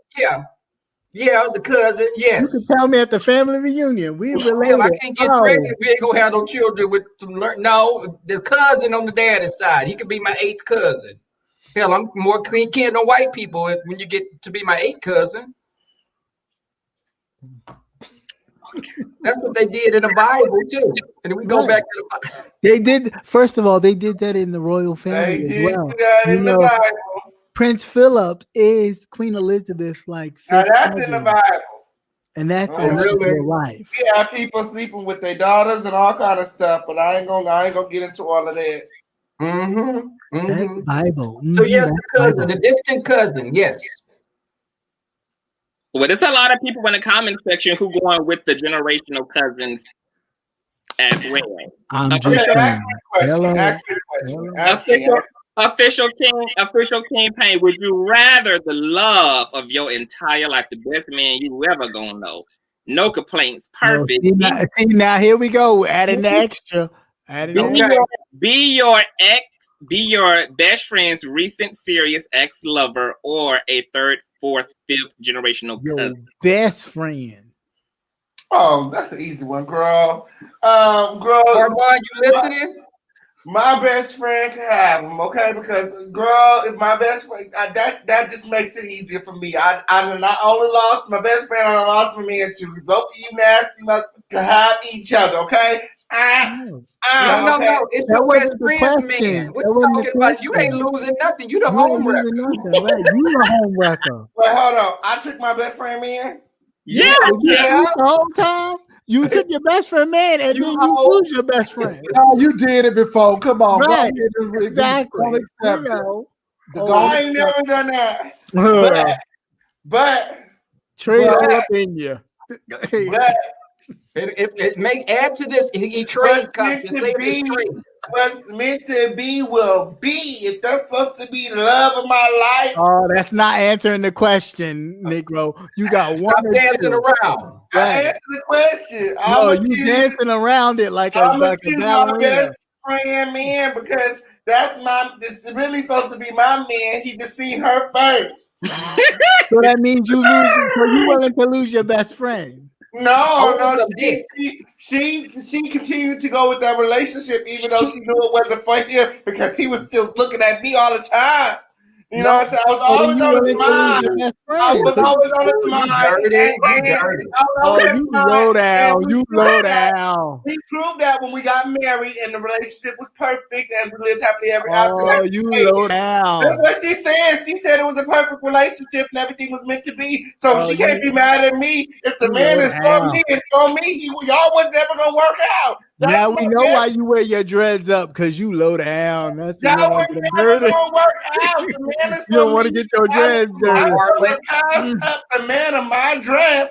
Yeah, the cousin. Yes.
You can tell me at the family reunion. We related.
Hell, I can't get pregnant. We ain't gonna have no children with some. No, the cousin on the daddy's side. He could be my 8th cousin. Hell, I'm more clean kin than white people when you get to be my 8th cousin. That's what they did in the Bible too. And we go back to the Bible.
They did. First of all, they did that in the royal family as well.
That in the Bible.
Prince Philip is Queen Elizabeth's
now that's in the Bible,
and that's in real life.
Yeah, people sleeping with their daughters and all kind of stuff, but I ain't gonna get into all of that.
That's Bible.
So yes, the cousin, the distant cousin. Yes.
Well, there's a lot of people in the comment section who going with the generational cousins as well.
I'm just
Official King Pain, would you rather the love of your entire life, the best man you ever gonna know, no complaints, perfect.
Now here we go, adding the extra.
Be your best friend's recent serious ex-lover or a third, fourth, fifth generational cousin.
Best friend.
Oh, that's an easy one, girl.
Armand, you listening?
My best friend can have them, okay? Because, girl, if my best friend, that just makes it easier for me. I not only lost my best friend, I lost my man too. Both of you nasty mother can have each other, okay?
No,
Okay.
it's
That
your best
wasn't the
friend's
question.
man. What
That
you
wasn't the
talking about? You ain't
question.
losing nothing. You the
You ain't
home wrecker.
losing nothing, right? You the home wrecker.
Wait, hold on. I took my best friend man.
Yeah.
You
Yeah.
cheat the whole time. You took your best friend man, and
You
then you
hoe.
lose your best friend.
No, you did it before. Come on, go
Right.
ahead and
Exactly.
don't accept it.
know.
I ain't never done that. But
Trade
but-
all up in you.
but
It may add to this. He trade cups and say it's trade.
what's meant to be will be. If that's supposed to be the love of my life.
Oh, that's not answering the question, Negro. You got
Stop
one or
dancing
two.
around.
I answered the question.
No, you dancing around it like a
I'm gonna
like a
choose my
ballerina.
best friend man because this is really supposed to be my man. He just seen her first.
So that means you lose. So you willing to lose your best friend?
No. She continued to go with that relationship even though she knew it wasn't for him because he was still looking at me all the time. You know what I'm saying? I was always on his mind. I was always on his mind.
You dirty.
Oh, you low down. You low down.
We proved that when we got married and the relationship was perfect and we lived happily ever after.
Oh, you low down.
That's what she said. She said it was a perfect relationship and everything was meant to be. So she can't be mad at me. If the man is for me and for me, y'all was never gonna work out.
Now we know why you wear your dreads up, because you low down. That's
y'all was never gonna work out. The man is
you don't want to get your dreads dirty.
I'm up the man of my dreams.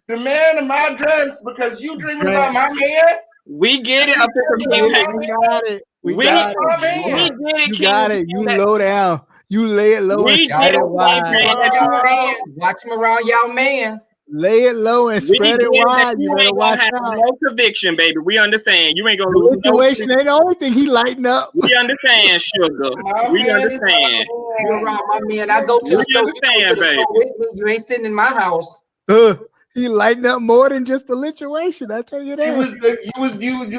The man of my dreams because you dreaming about my man.
We get it up there.
We got it. We got it. You got it. You low down. You lay it low and spread it wide.
Watch him around y'all man.
Lay it low and spread it wide. You better watch out.
No conviction, baby. We understand. You ain't gonna
The
lose.
situation ain't the only thing he lighting up.
We understand, sugar. We understand.
You around my man. I go to the store. With me. You ain't sitting in my house.
He lighting up more than just the lituation. I tell you that.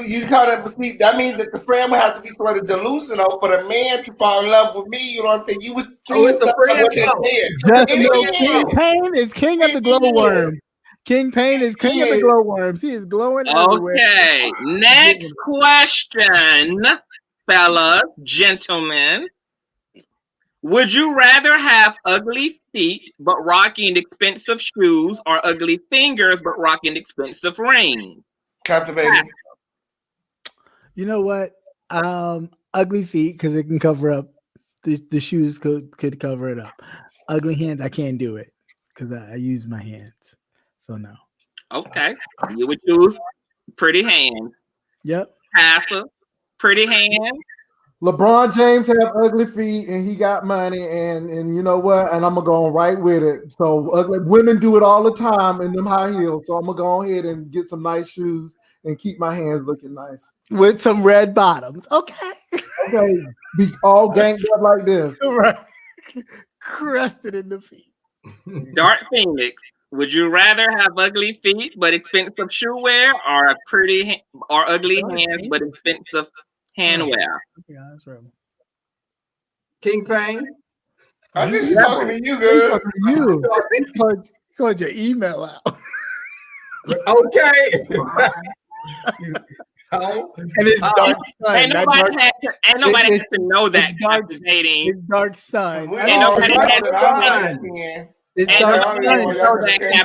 You call that? See, that means that the friend would have to be sort of delusional for the man to fall in love with me. You know what I'm saying? You was seeing stuff like what they did.
King Payne is king of the glowworm. King Payne is king of the glowworms. He is glowing everywhere.
Okay, next question, fellas, gentlemen. Would you rather have ugly feet but rocking expensive shoes, or ugly fingers but rocking expensive rings?
Captivating.
You know what? Ugly feet, because it can cover up. The shoes could cover it up. Ugly hands, I can't do it because I use my hands. So no.
Okay, you would choose pretty hands.
Yep.
Passive, pretty hands.
LeBron James have ugly feet and he got money, and you know what? And I'm gonna go right with it. So ugly women do it all the time in them high heels. So I'm gonna go ahead and get some nice shoes and keep my hands looking nice
with some red bottoms. Okay.
Okay. Be all ganked up like this.
Right. Crusted in the feet.
Dark Phoenix. Would you rather have ugly feet but expensive shoe wear, or ugly hands but expensive handwear?
Yeah, that's right.
King Payne.
I think she's talking to you, girl.
You called your email out.
Okay.
And it's dark sun.
Ain't nobody has to know that.
It's dark sun.
Ain't nobody has to know
it's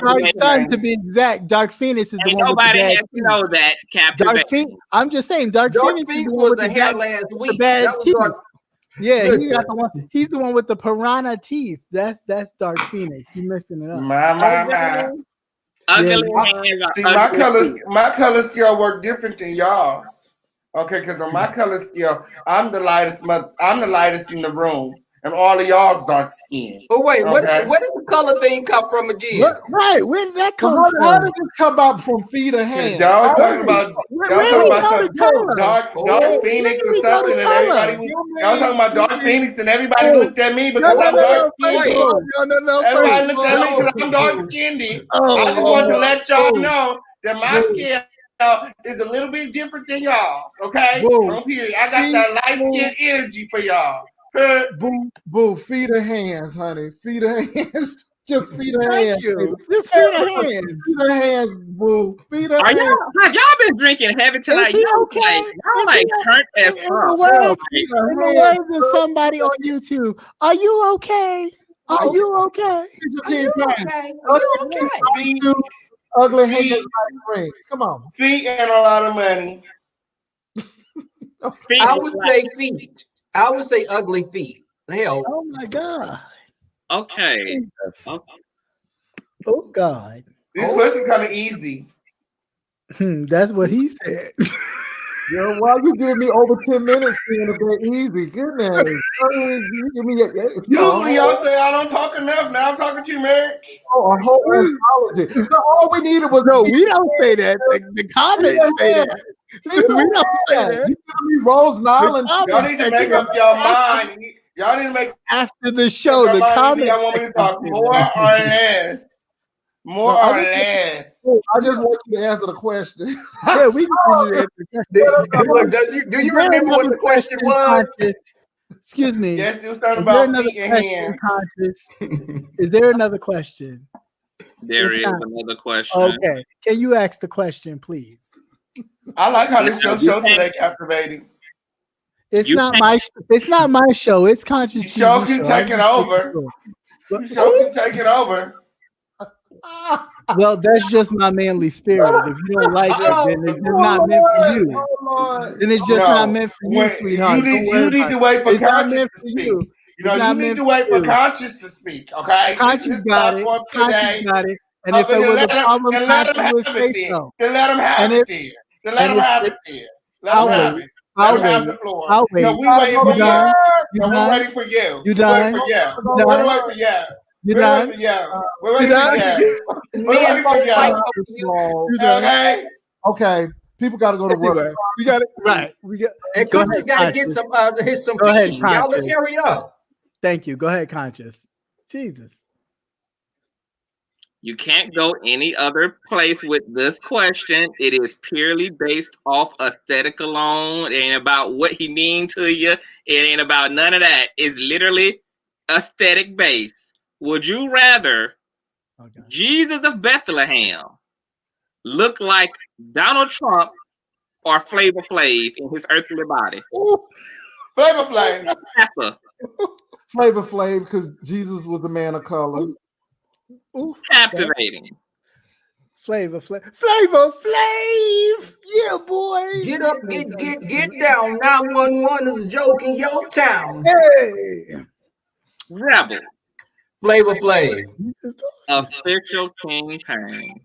dark sun to be exact. Dark Phoenix is the one.
Nobody has to know that.
Dark Phoenix. I'm just saying, Dark Phoenix is the one with the
hair last week.
Bad teeth. Yeah, he got the one. He's the one with the piranha teeth. That's Dark Phoenix. You messing it up.
My.
Ugly hands.
See, my color scale work different than y'all's. Okay, because on my color scale, I'm the lightest in the room. And all of y'all's dark skin.
But wait, where did the color thing come from again?
Right, where did that come from?
How did it come out from feet or hands?
Y'all was talking about dark Phoenix and stuff, and everybody was. Y'all was talking about Dark Phoenix, and everybody looked at me because I'm dark skinned.
No.
Everybody looked at me because I'm dark skinned. I just want to let y'all know that my skin is a little bit different than y'all. Okay?
Boo.
On period. I got that light-skinned energy for y'all.
Boo, feed her hands, honey. Feed her hands. Just feed her hands.
You. Just feed her hands.
Feed her hands, boo. Feed her hands.
Have y'all been drinking heavy tonight? Y'all like turned as fuck.
In the words of somebody on YouTube, are you okay? Are you okay?
Ugly hands like rings. Come on.
Feet and a lot of money.
I would say feet. I would say ugly feet. Hell.
Oh my God.
Okay.
Oh God.
This question's kind of easy.
That's what he said.
Yeah, why you giving me over 10 minutes being a bit easy? Goodness. You give me
Usually y'all say I don't talk enough. Now I'm talking too much.
Oh, a whole apology. So all we needed was
no. We don't say that. The comments say that. We don't say that.
You giving me Rose Nyland?
Y'all need to make up your mind. Y'all need to make
after the show. The comments.
I want me to talk more or less. More or less.
I just want you to answer the question.
Yeah, we can answer
the question. Do you remember what the question was?
Excuse me.
Yes, it was something about feet and hands.
Is there another question?
There is another question.
Okay. Can you ask the question, please?
I like how this show today captivating.
It's not my show. It's Conscious.
The show can take it over. The show can take it over.
Well, that's just my manly spirit. If you don't like it, then it's just not meant for you. Then it's just not meant for you, sweetheart.
You need to wait for Conscious to speak. You need to wait for Conscious to speak. Okay,
Conscious got it. Conscious got it. And if there was a problem, Conscious would say so.
Then let him have it there. Then let him have it there. Let him have it. Let him have the floor.
I'll wait.
No, we waiting for you. No, we're waiting for you.
You done?
We're waiting for you.
You done?
We're waiting for you. Okay.
Okay. People got to go to work.
We got it right.
And Conscious got to get some feed. Y'all, let's hurry up.
Thank you. Go ahead, Conscious. Jesus.
You can't go any other place with this question. It is purely based off aesthetic alone. It ain't about what he mean to you. It ain't about none of that. It's literally aesthetic based. Would you rather Jesus of Bethlehem look like Donald Trump or Flavor Flav in his earthly body?
Flavor Flav.
Flavor Flav, because Jesus was a man of color.
Captivating.
Flavor Flav. Yeah, boy.
Get up, get down. 911 is a joke in your town.
Hey.
Rebel.
Flavor Flav.
Official kingpin.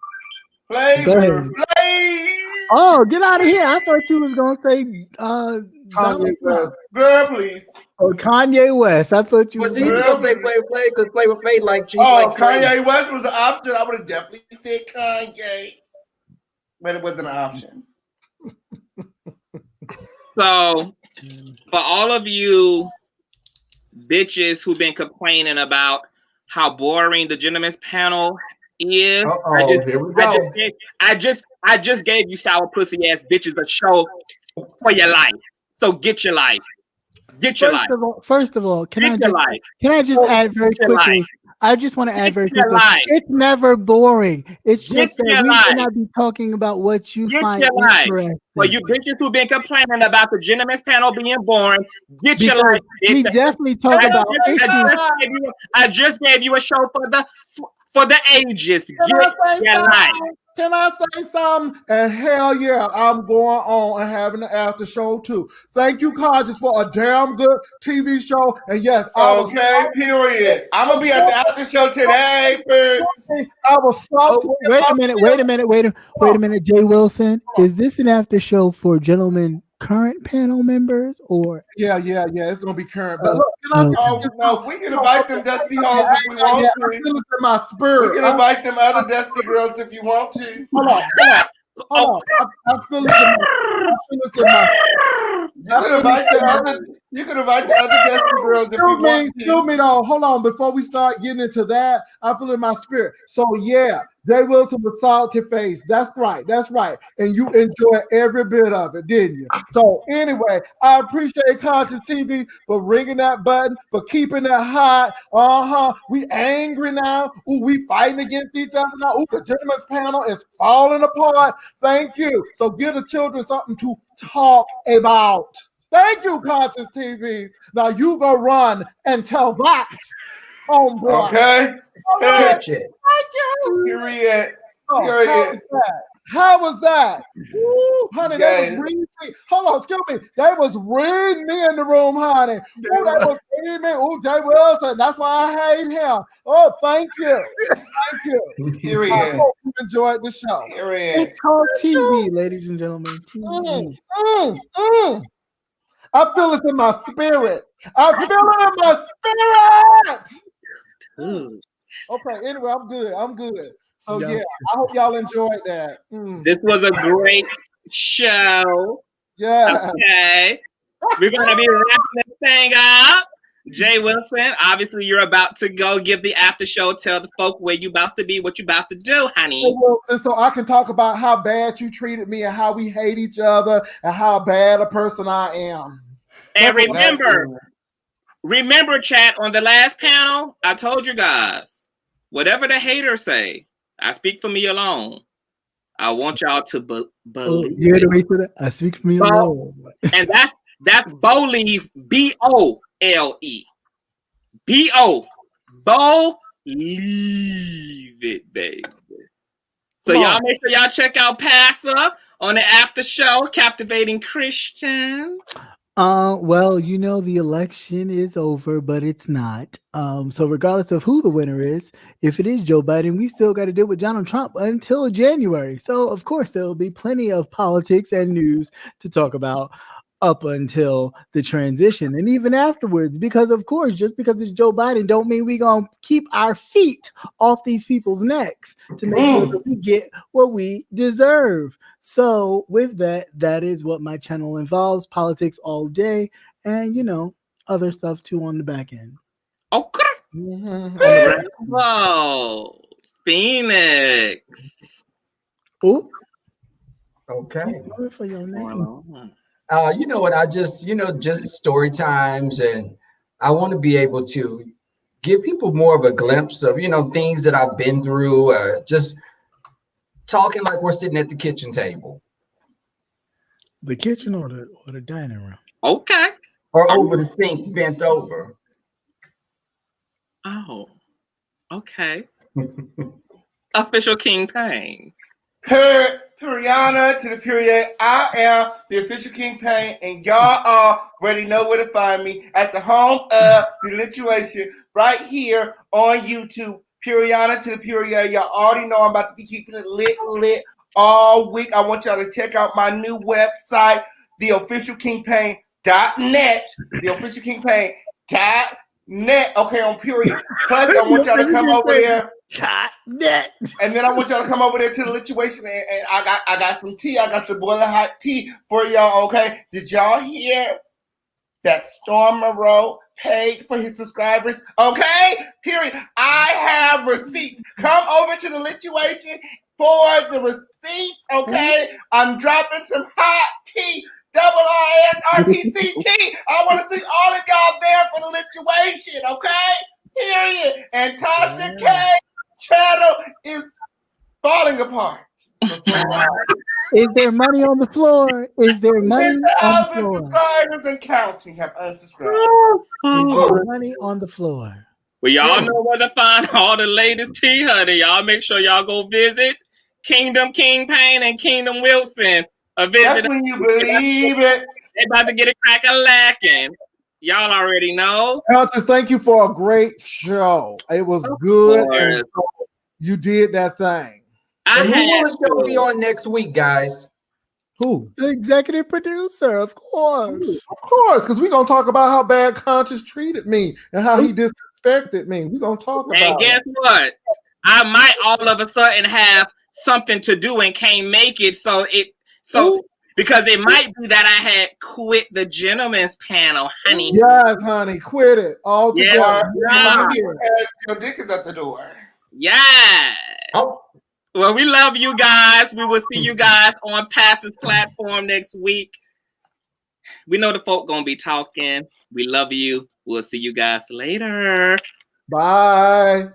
Flavor Flav.
Oh, get out of here. I thought you was going to say
Kanye West.
Girl, please.
Oh, Kanye West. I thought you
was going to say Flavor Flav because Flavor Flav like cheese.
Oh, like Kanye West was an option. I would have definitely said Kanye. But it wasn't an option.
So, for all of you bitches who've been complaining about how boring the Gentlemen's Panel is, I just gave you sour pussy ass bitches a show for your life. So get your life. Get your life.
First of all, can I just add very quickly? I just want to add very quickly. It's never boring. It's just that we may not be talking about what you find interesting.
Well, you bitches who've been complaining about the Gentlemen's Panel being boring, get your life.
We definitely talk about
I just gave you a show for the ages. Get your life.
Can I say something? And hell yeah, I'm going on and having an after show too. Thank you, Conscious, for a damn good TV show. And yes,
period. I'm gonna be at the after show today.
I was so.
Wait a minute, Jay Wilson. Is this an after show for gentlemen current panel members or?
Yeah. It's gonna be current. But
no, we can invite them dusty hoes if we want to.
I feel it in my spirit.
We can invite them other dusty girls if you want to.
Hold on. I feel it in my. You can invite the other dusty girls if you want to. Excuse me though. Hold on. Before we start getting into that, I feel in my spirit. So yeah, Jay Wilson was salty face. That's right. That's right. And you enjoyed every bit of it, didn't you? So anyway, I appreciate Conscious TV for ringing that button, for keeping that hot. We angry now. Ooh, we fighting against each other now. Ooh, the gentleman's panel is falling apart. Thank you. So give the children something to talk about. Thank you, Conscious TV. Now you go run and tell that, homeboy.
Okay.
All right.
Catch it.
Thank you.
Period.
Oh,
Period.
how was that? Ooh, honey,
Yeah.
they was reading me. Hold on, excuse me. They was reading me in the room, honey. Ooh, they was reading me. Ooh, Jay Wilson. That's why I hate him. Oh, thank you. Thank you.
Period.
I hope you enjoyed the show.
Period.
It's called TV, ladies and gentlemen. TV.
I feel it in my spirit. I feel it in my spirit.
Ooh.
Okay, anyway, I'm good. I'm good. So
Yeah.
yeah, I hope y'all enjoyed that.
This was a great show.
Yeah.
Okay. We're going to be wrapping this thing up. Jay Wilson, obviously you're about to go give the after show. Tell the folk where you about to be, what you about to do, honey.
And so I can talk about how bad you treated me and how we hate each other and how bad a person I am.
And remember, chat, on the last panel, I told you guys, whatever the haters say, I speak for me alone. I want y'all to believe
You had to
it.
wait for that. I speak for me alone.
And that's believe, B-O-L-E. B-O. Believe it, baby. So y'all make sure y'all check out Pastor on the after show, Captivating Christian.
Well, you know, the election is over, but it's not. So regardless of who the winner is, if it is Joe Biden, we still got to deal with Donald Trump until January. So of course there will be plenty of politics and news to talk about up until the transition and even afterwards, because of course, just because it's Joe Biden don't mean we're going to keep our feet off these people's necks to make sure that we get what we deserve. So with that, that is what my channel involves, politics all day and, you know, other stuff too on the back end.
Okay. Bravo. Phoenix.
Oh.
Okay.
For your name.
You know what? I just, just story times, and I want to be able to give people more of a glimpse of, things that I've been through, just talking like we're sitting at the kitchen table.
The kitchen or the dining room?
Okay.
Or over the sink, bent over.
Oh, okay. Official King Pain.
Periana to the period. I am the official King Pain, and y'all already know where to find me at the home of the lituation right here on YouTube. Periana to the period. Y'all already know I'm about to be keeping it lit all week. I want y'all to check out my new website, theofficialkingpain.net. Theofficialkingpain.net. Okay, on period. Plus, I want y'all to come over there.
Net.
And then I want y'all to come over there to the lituation, and I got some tea. I got some boiling hot tea for y'all. Okay, did y'all hear that Storm Monroe paid for his subscribers? Okay, period. I have receipts. Come over to the lituation for the receipts. Okay, I'm dropping some hot tea. RSRPCT. I want to see all of y'all there for the lituation. Okay, period. And Tasha K. channel is falling apart.
Is there money on the floor? Is there money on the
10,000
floor?
subscribers and counting have unsubscribed.
Is there money on the floor?
Well, y'all know where to find all the latest tea, honey. Y'all make sure y'all go visit Kingdom King Pain and Kingdom Wilson.
That's when you believe it.
They about to get a crack-a-lacking. Y'all already know.
Countess, thank you for a great show. It was good. And so you did that thing.
Who will the show be on next week, guys?
Who?
The executive producer, of course.
Of course, because we're going to talk about how bad Conscious treated me and how he disrespected me. We're going to talk about
And guess what? I might all of a sudden have something to do and can't make it. Because it might be that I had quit the gentleman's panel, honey.
Yes, honey, quit it all together.
Your dick is at the door.
Yeah.
Oh,
Well, we love you guys. We will see you guys on Pastor's platform next week. We know the folk gonna be talking. We love you. We'll see you guys later.
Bye.